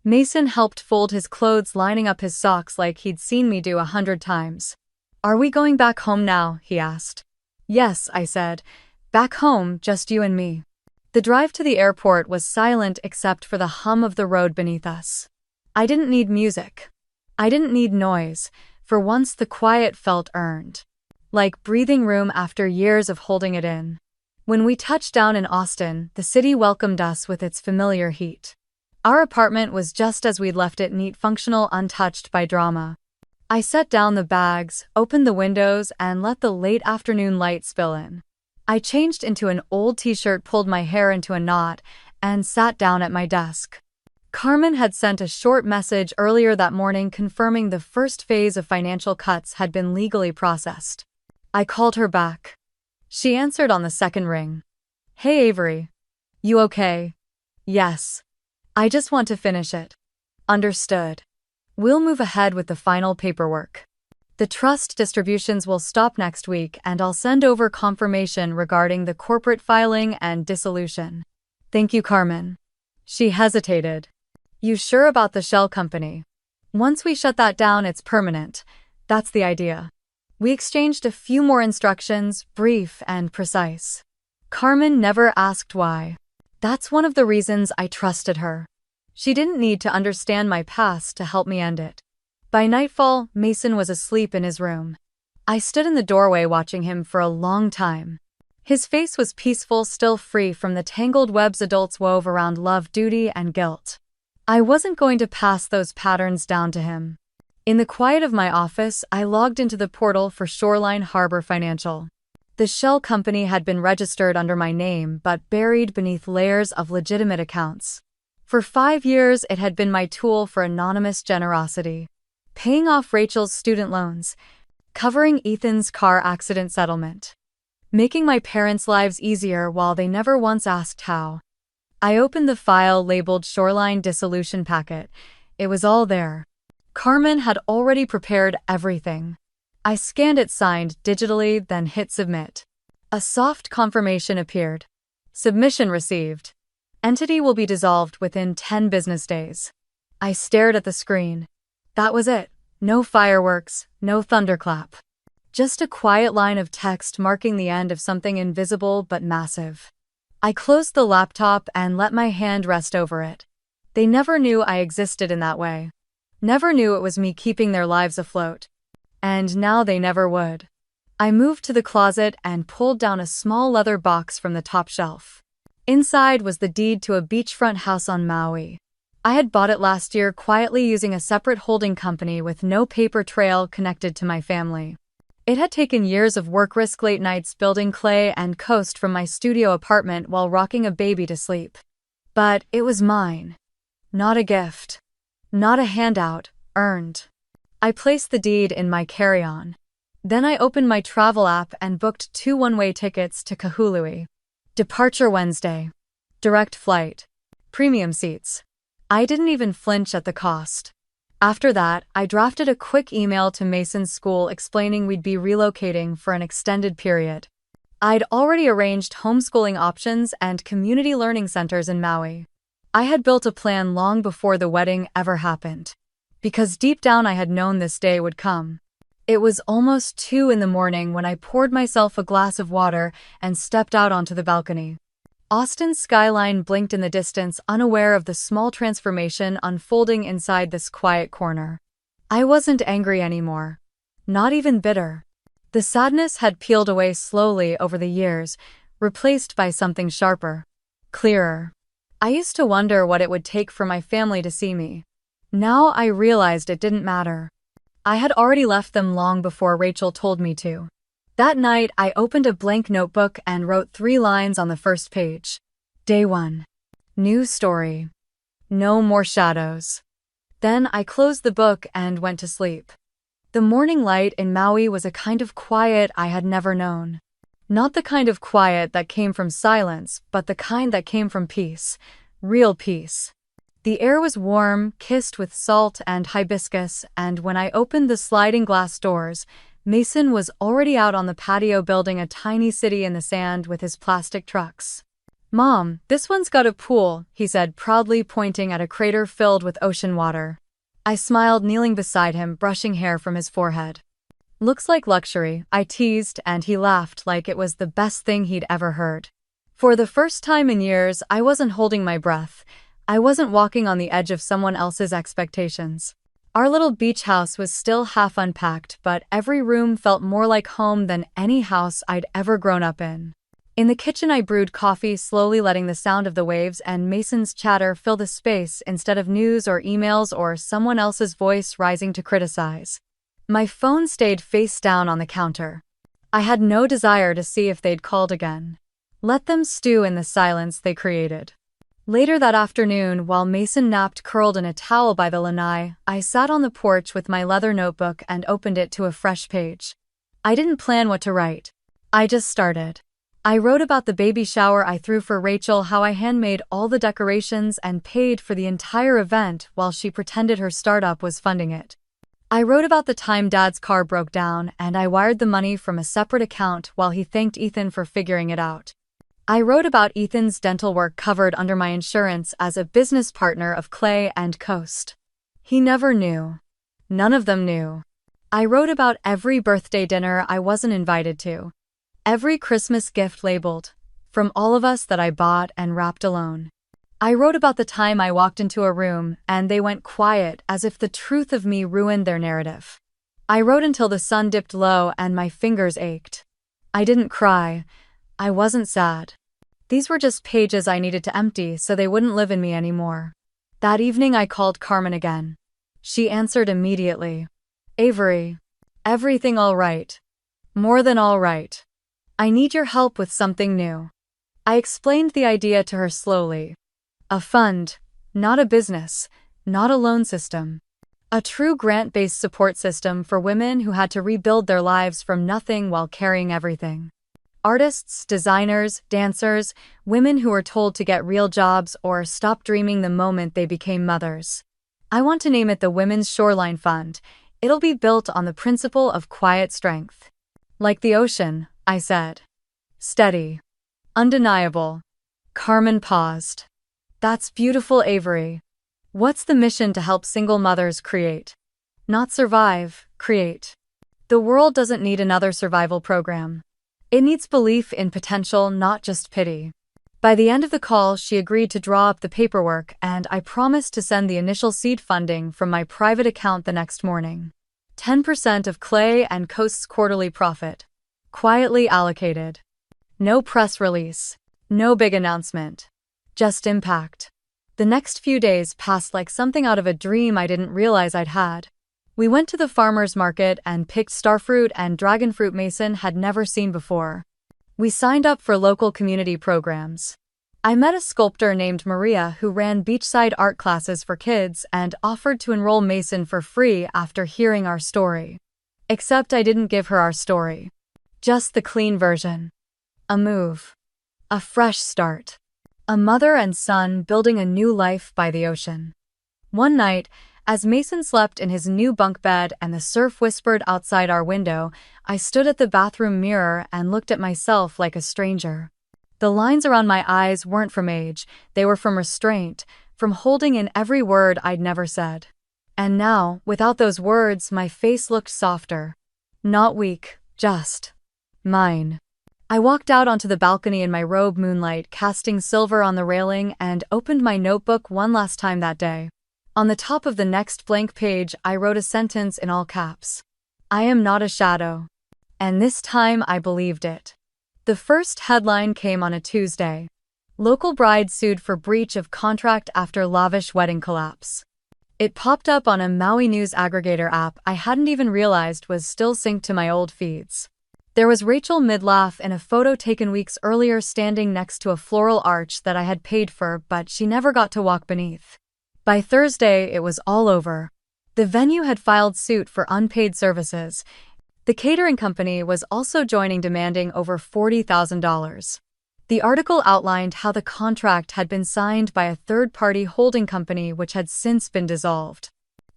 Mason helped fold his clothes, lining up his socks like he'd seen me do 100 times. "Are we going back home now?" he asked. "Yes," I said. "Back home, just you and me." The drive to the airport was silent except for the hum of the road beneath us. I didn't need music. I didn't need noise. For once the quiet felt earned. Like breathing room after years of holding it in. When we touched down in Austin, the city welcomed us with its familiar heat. Our apartment was just as we'd left it, neat, functional, untouched by drama. I set down the bags, opened the windows, and let the late afternoon light spill in. I changed into an old t-shirt, pulled my hair into a knot, and sat down at my desk. Carmen had sent a short message earlier that morning confirming the first phase of financial cuts had been legally processed. I called her back. She answered on the second ring. "Hey Avery. You okay?" "Yes. I just want to finish it." "Understood. We'll move ahead with the final paperwork. The trust distributions will stop next week, and I'll send over confirmation regarding the corporate filing and dissolution." "Thank you, Carmen." She hesitated. "You sure about the shell company?" Once we shut that down, it's permanent. That's the idea. We exchanged a few more instructions, brief and precise. Carmen never asked why. That's one of the reasons I trusted her. She didn't need to understand my past to help me end it. By nightfall, Mason was asleep in his room. I stood in the doorway watching him for a long time. His face was peaceful, still free from the tangled webs adults wove around love, duty, and guilt. I wasn't going to pass those patterns down to him. In the quiet of my office, I logged into the portal for Shoreline Harbor Financial. The shell company had been registered under my name but buried beneath layers of legitimate accounts. For 5 years, it had been my tool for anonymous generosity, paying off Rachel's student loans, covering Ethan's car accident settlement, making my parents' lives easier while they never once asked how. I opened the file labeled Shoreline Dissolution Packet. It was all there. Carmen had already prepared everything. I scanned it, signed digitally, then hit submit. A soft confirmation appeared. Submission received. Entity will be dissolved within 10 business days. I stared at the screen. That was it. No fireworks, no thunderclap. Just a quiet line of text marking the end of something invisible but massive. I closed the laptop and let my hand rest over it. They never knew I existed in that way. Never knew it was me keeping their lives afloat. And now they never would. I moved to the closet and pulled down a small leather box from the top shelf. Inside was the deed to a beachfront house on Maui. I had bought it last year quietly using a separate holding company with no paper trail connected to my family. It had taken years of work, risk, late nights building clay and coast from my studio apartment while rocking a baby to sleep. But it was mine. Not a gift. Not a handout, earned. I placed the deed in my carry-on. Then I opened my travel app and booked 2 one-way tickets to Kahului. Departure Wednesday. Direct flight. Premium seats. I didn't even flinch at the cost. After that, I drafted a quick email to Mason's school explaining we'd be relocating for an extended period. I'd already arranged homeschooling options and community learning centers in Maui. I had built a plan long before the wedding ever happened. Because deep down I had known this day would come. It was almost 2 in the morning when I poured myself a glass of water and stepped out onto the balcony. Austin's skyline blinked in the distance, unaware of the small transformation unfolding inside this quiet corner. I wasn't angry anymore. Not even bitter. The sadness had peeled away slowly over the years, replaced by something sharper, clearer. I used to wonder what it would take for my family to see me. Now I realized it didn't matter. I had already left them long before Rachel told me to. That night, I opened a blank notebook and wrote 3 lines on the first page. Day 1. New story. No more shadows. Then I closed the book and went to sleep. The morning light in Maui was a kind of quiet I had never known. Not the kind of quiet that came from silence, but the kind that came from peace. Real peace. The air was warm, kissed with salt and hibiscus, and when I opened the sliding glass doors, Mason was already out on the patio building a tiny city in the sand with his plastic trucks. "Mom, this one's got a pool," he said, proudly pointing at a crater filled with ocean water. I smiled, kneeling beside him, brushing hair from his forehead. "Looks like luxury," I teased, and he laughed like it was the best thing he'd ever heard. For the first time in years, I wasn't holding my breath. I wasn't walking on the edge of someone else's expectations. Our little beach house was still half unpacked, but every room felt more like home than any house I'd ever grown up in. In the kitchen, I brewed coffee, slowly letting the sound of the waves and Mason's chatter fill the space instead of news or emails or someone else's voice rising to criticize. My phone stayed face down on the counter. I had no desire to see if they'd called again. Let them stew in the silence they created. Later that afternoon, while Mason napped curled in a towel by the lanai, I sat on the porch with my leather notebook and opened it to a fresh page. I didn't plan what to write. I just started. I wrote about the baby shower I threw for Rachel, how I handmade all the decorations and paid for the entire event while she pretended her startup was funding it. I wrote about the time Dad's car broke down and I wired the money from a separate account while he thanked Ethan for figuring it out. I wrote about Ethan's dental work covered under my insurance as a business partner of Clay and Coast. He never knew. None of them knew. I wrote about every birthday dinner I wasn't invited to. Every Christmas gift labeled, from all of us that I bought and wrapped alone. I wrote about the time I walked into a room and they went quiet as if the truth of me ruined their narrative. I wrote until the sun dipped low and my fingers ached. I didn't cry. I wasn't sad. These were just pages I needed to empty so they wouldn't live in me anymore. That evening I called Carmen again. She answered immediately. Avery. Everything all right. More than all right. I need your help with something new. I explained the idea to her slowly. A fund, not a business, not a loan system. A true grant-based support system for women who had to rebuild their lives from nothing while carrying everything. Artists, designers, dancers, women who were told to get real jobs or stop dreaming the moment they became mothers. I want to name it the Women's Shoreline Fund. It'll be built on the principle of quiet strength. Like the ocean, I said. Steady. Undeniable. Carmen paused. That's beautiful, Avery. What's the mission to help single mothers create? Not survive, create. The world doesn't need another survival program. It needs belief in potential, not just pity. By the end of the call, she agreed to draw up the paperwork, and I promised to send the initial seed funding from my private account the next morning. 10% of Clay and Coast's quarterly profit. Quietly allocated. No press release. No big announcement. Just impact. The next few days passed like something out of a dream I didn't realize I'd had. We went to the farmer's market and picked starfruit and dragonfruit Mason had never seen before. We signed up for local community programs. I met a sculptor named Maria who ran beachside art classes for kids and offered to enroll Mason for free after hearing our story. Except I didn't give her our story. Just the clean version. A move. A fresh start. A mother and son building a new life by the ocean. One night, as Mason slept in his new bunk bed and the surf whispered outside our window, I stood at the bathroom mirror and looked at myself like a stranger. The lines around my eyes weren't from age, they were from restraint, from holding in every word I'd never said. And now, without those words, my face looked softer. Not weak, just mine. I walked out onto the balcony in my robe, moonlight casting silver on the railing, and opened my notebook one last time that day. On the top of the next blank page, I wrote a sentence in all caps. I am not a shadow. And this time I believed it. The first headline came on a Tuesday. Local bride sued for breach of contract after lavish wedding collapse. It popped up on a Maui news aggregator app I hadn't even realized was still synced to my old feeds. There was Rachel mid-laugh in a photo taken weeks earlier standing next to a floral arch that I had paid for, but she never got to walk beneath. By Thursday, it was all over. The venue had filed suit for unpaid services. The catering company was also joining, demanding over $40,000. The article outlined how the contract had been signed by a third-party holding company which had since been dissolved.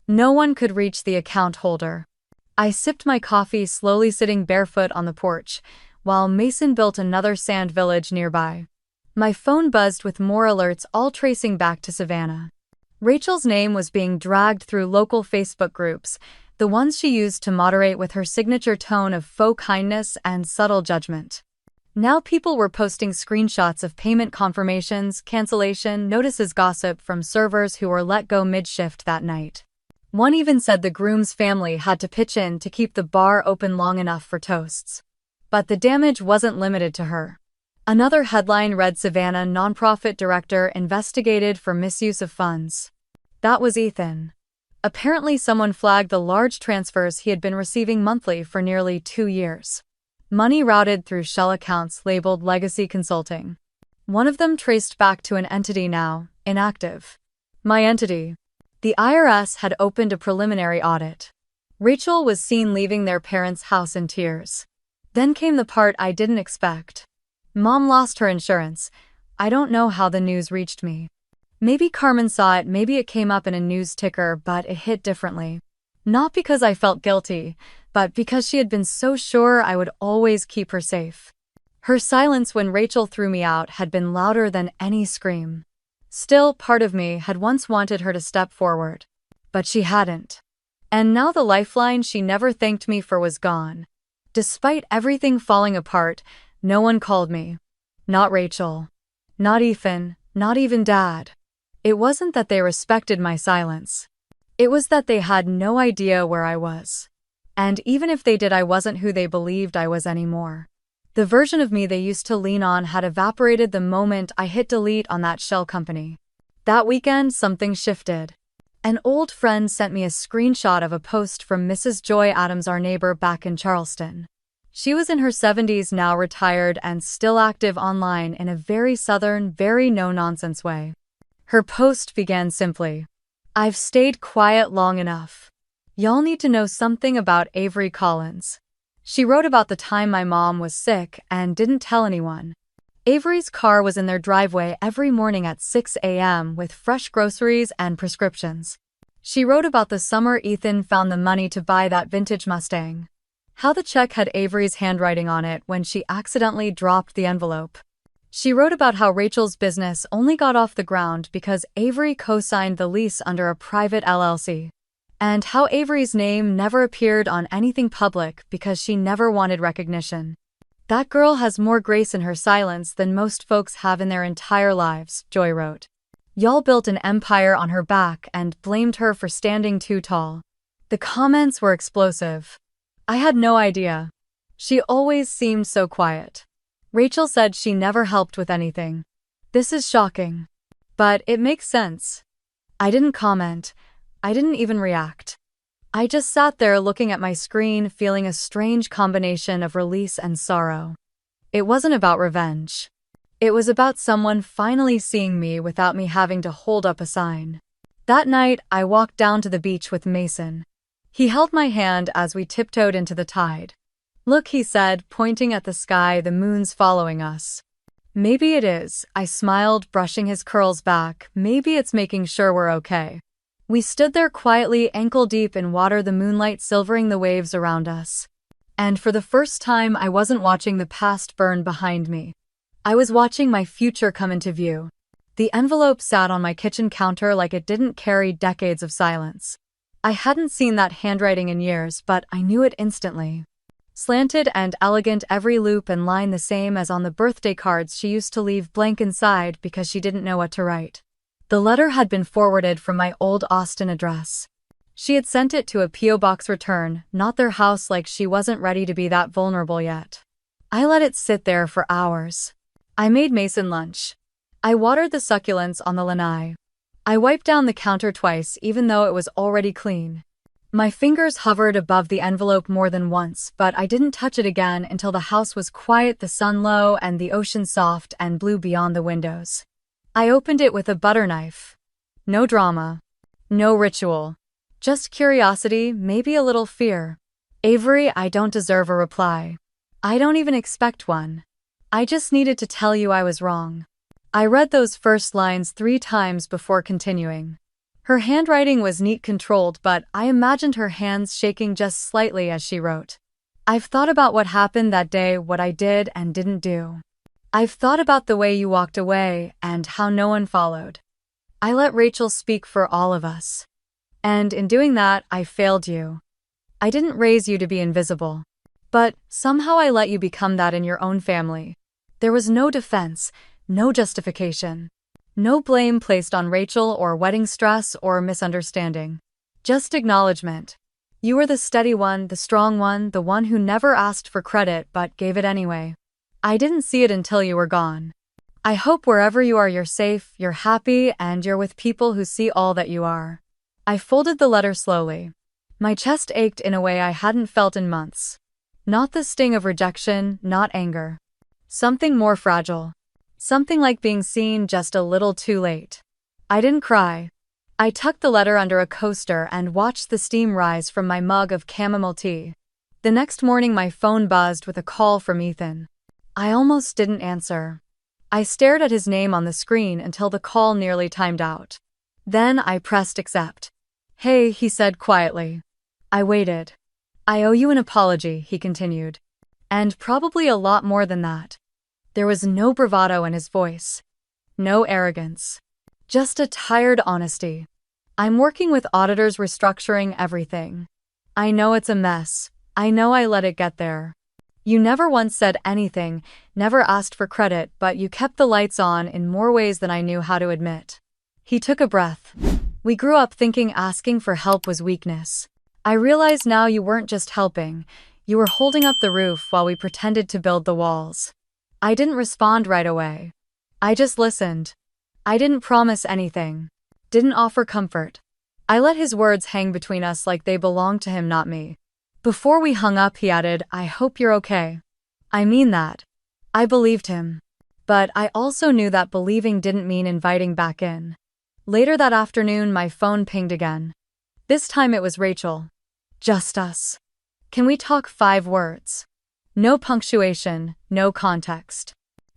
No one could reach the account holder. I sipped my coffee, slowly sitting barefoot on the porch, while Mason built another sand village nearby. My phone buzzed with more alerts, all tracing back to Savannah. Rachel's name was being dragged through local Facebook groups, the ones she used to moderate with her signature tone of faux kindness and subtle judgment. Now people were posting screenshots of payment confirmations, cancellation notices, gossip from servers who were let go mid-shift that night. One even said the groom's family had to pitch in to keep the bar open long enough for toasts. But the damage wasn't limited to her. Another headline read, Savannah nonprofit director investigated for misuse of funds. That was Ethan. Apparently someone flagged the large transfers he had been receiving monthly for nearly 2 years. Money routed through shell accounts labeled Legacy Consulting. One of them traced back to an entity now inactive. My entity. The IRS had opened a preliminary audit. Rachel was seen leaving their parents' house in tears. Then came the part I didn't expect. Mom lost her insurance. I don't know how the news reached me. Maybe Carmen saw it, maybe it came up in a news ticker, but it hit differently. Not because I felt guilty, but because she had been so sure I would always keep her safe. Her silence when Rachel threw me out had been louder than any scream. Still, part of me had once wanted her to step forward. But she hadn't. And now the lifeline she never thanked me for was gone. Despite everything falling apart, no one called me. Not Rachel. Not Ethan. Not even Dad. It wasn't that they respected my silence. It was that they had no idea where I was. And even if they did, I wasn't who they believed I was anymore. The version of me they used to lean on had evaporated the moment I hit delete on that shell company. That weekend, something shifted. An old friend sent me a screenshot of a post from Mrs. Joy Adams, our neighbor back in Charleston. She was in her 70s now, retired and still active online in a very southern, very no-nonsense way. Her post began simply, "I've stayed quiet long enough. Y'all need to know something about Avery Collins." She wrote about the time my mom was sick and didn't tell anyone. Avery's car was in their driveway every morning at 6 a.m. with fresh groceries and prescriptions. She wrote about the summer Ethan found the money to buy that vintage Mustang. How the check had Avery's handwriting on it when she accidentally dropped the envelope. She wrote about how Rachel's business only got off the ground because Avery co-signed the lease under a private LLC. And how Avery's name never appeared on anything public because she never wanted recognition. "That girl has more grace in her silence than most folks have in their entire lives," Joy wrote. "Y'all built an empire on her back and blamed her for standing too tall." The comments were explosive. I had no idea. She always seemed so quiet. Rachel said she never helped with anything. This is shocking. But it makes sense. I didn't comment. I didn't even react. I just sat there looking at my screen, feeling a strange combination of release and sorrow. It wasn't about revenge. It was about someone finally seeing me without me having to hold up a sign. That night, I walked down to the beach with Mason. He held my hand as we tiptoed into the tide. "Look," he said, pointing at the sky, "the moon's following us." "Maybe it is," I smiled, brushing his curls back. "Maybe it's making sure we're okay." We stood there quietly, ankle-deep in water, the moonlight silvering the waves around us. And for the first time, I wasn't watching the past burn behind me. I was watching my future come into view. The envelope sat on my kitchen counter like it didn't carry decades of silence. I hadn't seen that handwriting in years, but I knew it instantly. Slanted and elegant, every loop and line the same as on the birthday cards she used to leave blank inside because she didn't know what to write. The letter had been forwarded from my old Austin address. She had sent it to a P.O. box return, not their house, like she wasn't ready to be that vulnerable yet. I let it sit there for hours. I made Mason lunch. I watered the succulents on the lanai. I wiped down the counter twice, even though it was already clean. My fingers hovered above the envelope more than once, but I didn't touch it again until the house was quiet, the sun low, and the ocean soft and blue beyond the windows. I opened it with a butter knife. No drama. No ritual. Just curiosity, maybe a little fear. "Avery, I don't deserve a reply. I don't even expect one. I just needed to tell you I was wrong." I read those first lines 3 times before continuing. Her handwriting was neat, controlled, but I imagined her hands shaking just slightly as she wrote. "I've thought about what happened that day, what I did and didn't do. I've thought about the way you walked away and how no one followed. I let Rachel speak for all of us. And in doing that, I failed you. I didn't raise you to be invisible. But somehow I let you become that in your own family." There was no defense, no justification. No blame placed on Rachel or wedding stress or misunderstanding. Just acknowledgement. You were the steady one, the strong one, the one who never asked for credit but gave it anyway. I didn't see it until you were gone. I hope wherever you are you're safe, you're happy, and you're with people who see all that you are. I folded the letter slowly. My chest ached in a way I hadn't felt in months. Not the sting of rejection, not anger. Something more fragile. Something like being seen just a little too late. I didn't cry. I tucked the letter under a coaster and watched the steam rise from my mug of chamomile tea. The next morning my phone buzzed with a call from Ethan. I almost didn't answer. I stared at his name on the screen until the call nearly timed out. Then I pressed accept. "Hey," he said quietly. I waited. "I owe you an apology," he continued. "And probably a lot more than that." There was no bravado in his voice. No arrogance. Just a tired honesty. I'm working with auditors restructuring everything. I know it's a mess. I know I let it get there. You never once said anything, never asked for credit, but you kept the lights on in more ways than I knew how to admit. He took a breath. We grew up thinking asking for help was weakness. I realize now you weren't just helping. You were holding up the roof while we pretended to build the walls. I didn't respond right away. I just listened. I didn't promise anything. Didn't offer comfort. I let his words hang between us like they belonged to him, not me. Before we hung up, he added, "I hope you're okay." I mean that. I believed him. But I also knew that believing didn't mean inviting back in. Later that afternoon, my phone pinged again. This time it was Rachel. Just us. Can we talk 5 words? No punctuation, no context.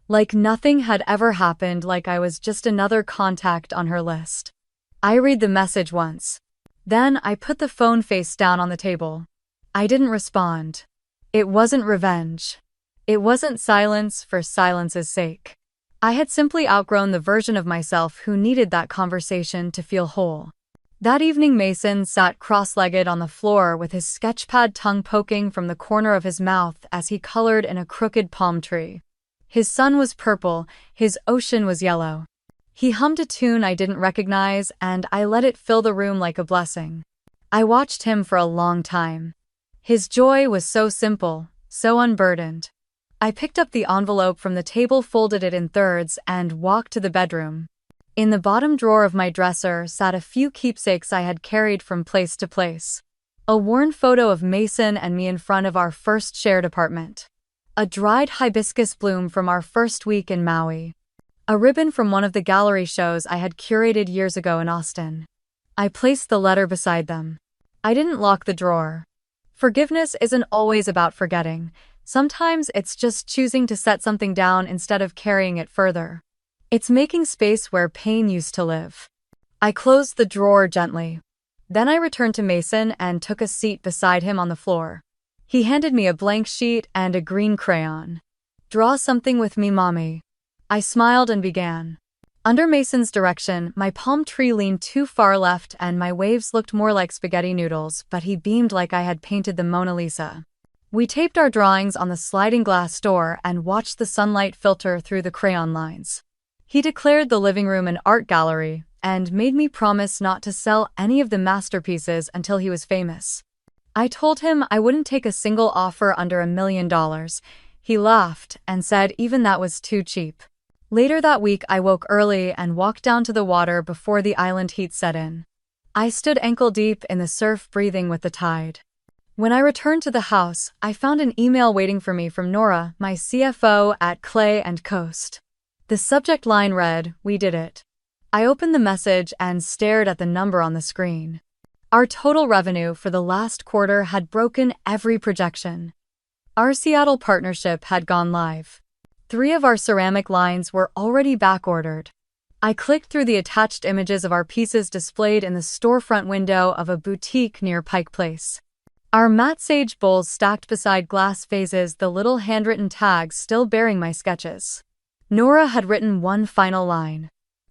Like nothing had ever happened, like I was just another contact on her list. I read the message once. Then I put the phone face down on the table. I didn't respond. It wasn't revenge. It wasn't silence for silence's sake. I had simply outgrown the version of myself who needed that conversation to feel whole. That evening, Mason sat cross-legged on the floor with his sketchpad tongue poking from the corner of his mouth as he colored in a crooked palm tree. His sun was purple, his ocean was yellow. He hummed a tune I didn't recognize, and I let it fill the room like a blessing. I watched him for a long time. His joy was so simple, so unburdened. I picked up the envelope from the table, folded it in thirds, and walked to the bedroom. In the bottom drawer of my dresser sat a few keepsakes I had carried from place to place. A worn photo of Mason and me in front of our first shared apartment. A dried hibiscus bloom from our first week in Maui. A ribbon from one of the gallery shows I had curated years ago in Austin. I placed the letter beside them. I didn't lock the drawer. Forgiveness isn't always about forgetting. Sometimes it's just choosing to set something down instead of carrying it further. It's making space where pain used to live. I closed the drawer gently. Then I returned to Mason and took a seat beside him on the floor. He handed me a blank sheet and a green crayon. "Draw something with me, mommy." I smiled and began. Under Mason's direction, my palm tree leaned too far left and my waves looked more like spaghetti noodles, but he beamed like I had painted the Mona Lisa. We taped our drawings on the sliding glass door and watched the sunlight filter through the crayon lines. He declared the living room an art gallery and made me promise not to sell any of the masterpieces until he was famous. I told him I wouldn't take a single offer under $1 million. He laughed and said even that was too cheap. Later that week, I woke early and walked down to the water before the island heat set in. I stood ankle-deep in the surf, breathing with the tide. When I returned to the house, I found an email waiting for me from Nora, my CFO at Clay & Coast. The subject line read, "We did it." I opened the message and stared at the number on the screen. Our total revenue for the last quarter had broken every projection. Our Seattle partnership had gone live. 3 of our ceramic lines were already backordered. I clicked through the attached images of our pieces displayed in the storefront window of a boutique near Pike Place. Our matte sage bowls stacked beside glass vases, the little handwritten tags still bearing my sketches. Nora had written one final line.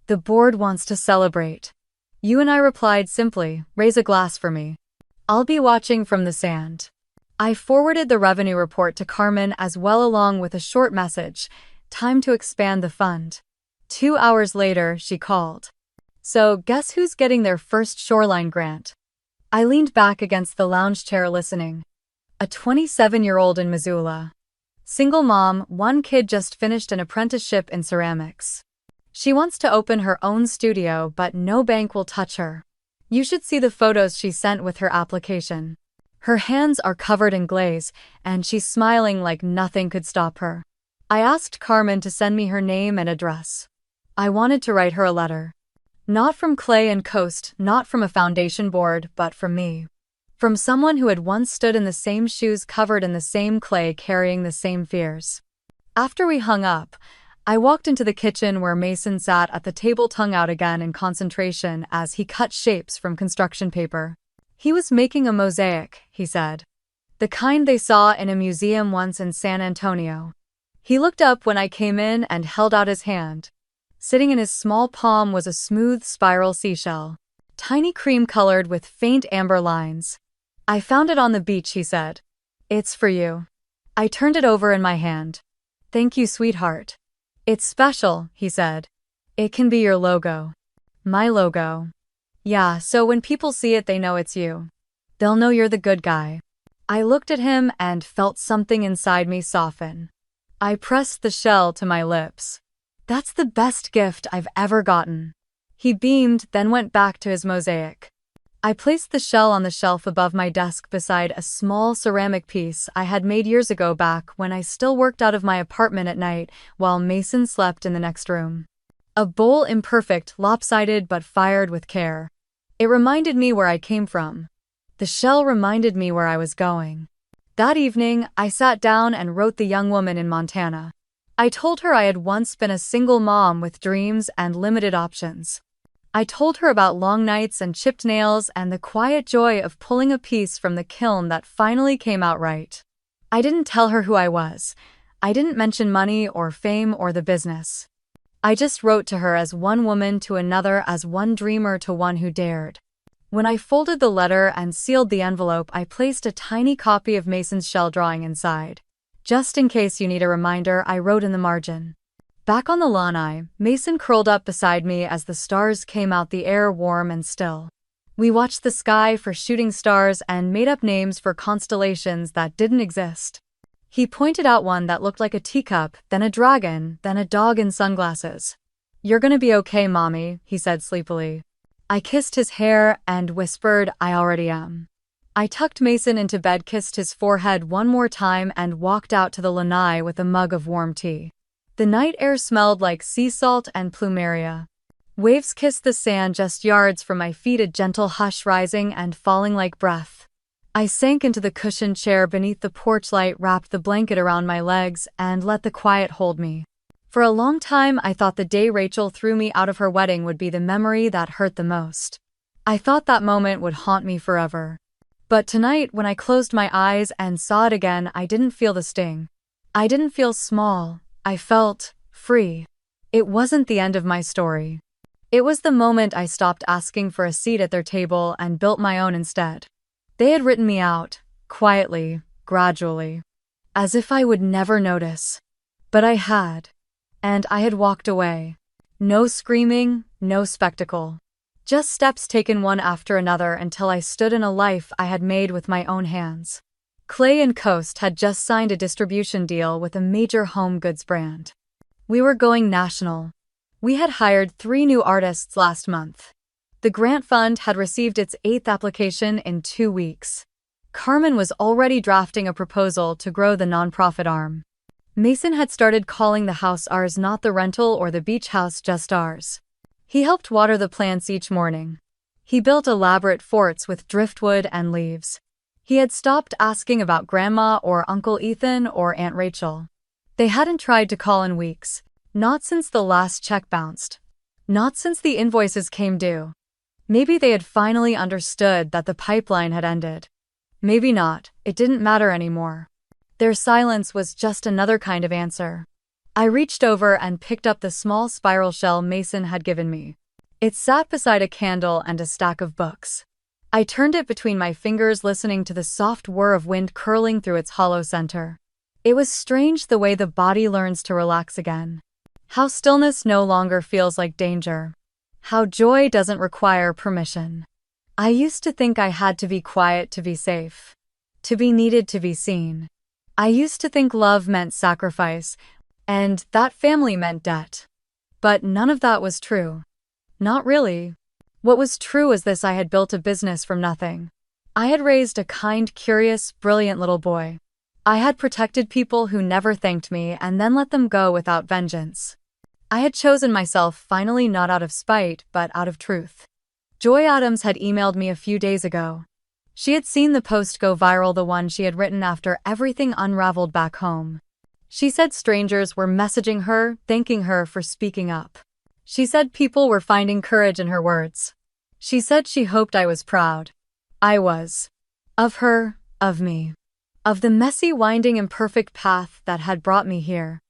"The board wants to celebrate." You and I replied simply, "Raise a glass for me. I'll be watching from the sand." I forwarded the revenue report to Carmen as well, along with a short message, "Time to expand the fund." 2 hours later, she called. "So, guess who's getting their first shoreline grant?" I leaned back against the lounge chair listening. A 27-year-old in Missoula. Single mom, 1 kid, just finished an apprenticeship in ceramics. She wants to open her own studio, but no bank will touch her. You should see the photos she sent with her application. Her hands are covered in glaze, and she's smiling like nothing could stop her. I asked Carmen to send me her name and address. I wanted to write her a letter. Not from Clay & Coast, not from a foundation board, but from me. From someone who had once stood in the same shoes, covered in the same clay, carrying the same fears. After we hung up, I walked into the kitchen where Mason sat at the table, tongue out again in concentration as he cut shapes from construction paper. He was making a mosaic, he said. The kind they saw in a museum once in San Antonio. He looked up when I came in and held out his hand. Sitting in his small palm was a smooth spiral seashell. tiny cream-colored with faint amber lines. "I found it on the beach," he said. "It's for you." I turned it over in my hand. "Thank you, sweetheart." "It's special," he said. "It can be your logo." My logo. Yeah, so when people see it, they know it's you. They'll know you're the good guy. I looked at him and felt something inside me soften. I pressed the shell to my lips. "That's the best gift I've ever gotten." He beamed, then went back to his mosaic. I placed the shell on the shelf above my desk beside a small ceramic piece I had made years ago back when I still worked out of my apartment at night while Mason slept in the next room. A bowl imperfect, lopsided, but fired with care. It reminded me where I came from. The shell reminded me where I was going. That evening, I sat down and wrote the young woman in Montana. I told her I had once been a single mom with dreams and limited options. I told her about long nights and chipped nails and the quiet joy of pulling a piece from the kiln that finally came out right. I didn't tell her who I was. I didn't mention money or fame or the business. I just wrote to her as one woman to another, as one dreamer to one who dared. When I folded the letter and sealed the envelope, I placed a tiny copy of Mason's shell drawing inside. "Just in case you need a reminder," I wrote in the margin. Back on the lawn, Mason curled up beside me as the stars came out, the air warm and still. We watched the sky for shooting stars and made up names for constellations that didn't exist. He pointed out one that looked like a teacup, then a dragon, then a dog in sunglasses. "You're gonna be okay, Mommy," he said sleepily. I kissed his hair and whispered, "I already am." I tucked Mason into bed, kissed his forehead one more time, and walked out to the lanai with a mug of warm tea. The night air smelled like sea salt and plumeria. Waves kissed the sand just yards from my feet, a gentle hush rising and falling like breath. I sank into the cushioned chair beneath the porch light, wrapped the blanket around my legs, and let the quiet hold me. For a long time, I thought the day Rachel threw me out of her wedding would be the memory that hurt the most. I thought that moment would haunt me forever. But tonight, when I closed my eyes and saw it again, I didn't feel the sting. I didn't feel small. I felt free. It wasn't the end of my story. It was the moment I stopped asking for a seat at their table and built my own instead. They had written me out, quietly, gradually, as if I would never notice. But I had. And I had walked away. No screaming, no spectacle. Just steps taken one after another until I stood in a life I had made with my own hands. Clay and Coast had just signed a distribution deal with a major home goods brand. We were going national. We had hired 3 new artists last month. The grant fund had received its 8th application in 2 weeks. Carmen was already drafting a proposal to grow the nonprofit arm. Mason had started calling the house ours, not the rental or the beach house, just ours. He helped water the plants each morning. He built elaborate forts with driftwood and leaves. He had stopped asking about Grandma or Uncle Ethan or Aunt Rachel. They hadn't tried to call in weeks. Not since the last check bounced. Not since the invoices came due. Maybe they had finally understood that the pipeline had ended. Maybe not. It didn't matter anymore. Their silence was just another kind of answer. I reached over and picked up the small spiral shell Mason had given me. It sat beside a candle and a stack of books. I turned it between my fingers, listening to the soft whir of wind curling through its hollow center. It was strange the way the body learns to relax again. How stillness no longer feels like danger. How joy doesn't require permission. I used to think I had to be quiet to be safe. To be needed to be seen. I used to think love meant sacrifice, and that family meant debt. But none of that was true. Not really. What was true was this: I had built a business from nothing. I had raised a kind, curious, brilliant little boy. I had protected people who never thanked me and then let them go without vengeance. I had chosen myself, finally, not out of spite, but out of truth. Joy Adams had emailed me a few days ago. She had seen the post go viral, the one she had written after everything unraveled back home. She said strangers were messaging her, thanking her for speaking up. She said people were finding courage in her words. She said she hoped I was proud. I was. Of her, of me. Of the messy, winding, imperfect path that had brought me here.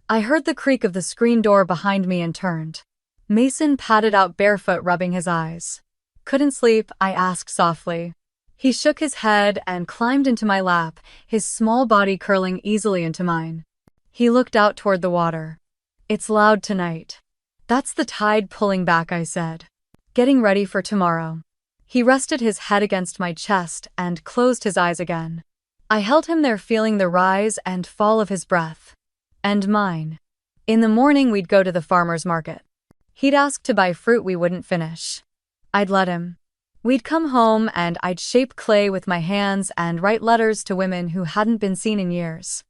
I heard the creak of the screen door behind me and turned. Mason padded out barefoot, rubbing his eyes. Couldn't sleep? I asked softly. He shook his head and climbed into my lap, his small body curling easily into mine. He looked out toward the water. It's loud tonight. That's the tide pulling back, I said. Getting ready for tomorrow. He rested his head against my chest and closed his eyes again. I held him there, feeling the rise and fall of his breath. And mine. In the morning, we'd go to the farmer's market. He'd ask to buy fruit we wouldn't finish. I'd let him. We'd come home and I'd shape clay with my hands and write letters to women who hadn't been seen in years.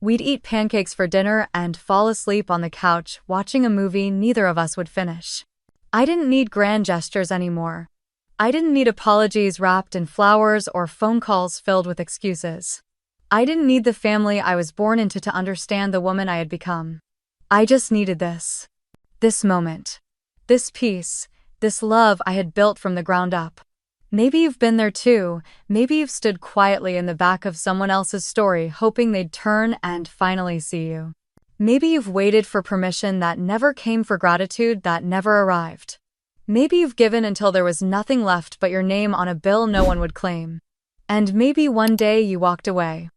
We'd eat pancakes for dinner and fall asleep on the couch watching a movie neither of us would finish. I didn't need grand gestures anymore. I didn't need apologies wrapped in flowers or phone calls filled with excuses. I didn't need the family I was born into to understand the woman I had become. I just needed this. This moment. This peace. This love I had built from the ground up. Maybe you've been there too. Maybe you've stood quietly in the back of someone else's story hoping they'd turn and finally see you. Maybe you've waited for permission that never came, for gratitude that never arrived. Maybe you've given until there was nothing left but your name on a bill no one would claim. And maybe one day you walked away.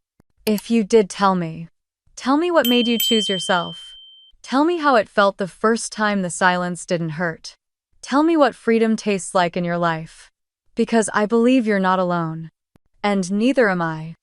If you did, tell me. Tell me what made you choose yourself. Tell me how it felt the first time the silence didn't hurt. Tell me what freedom tastes like in your life. Because I believe you're not alone. And neither am I.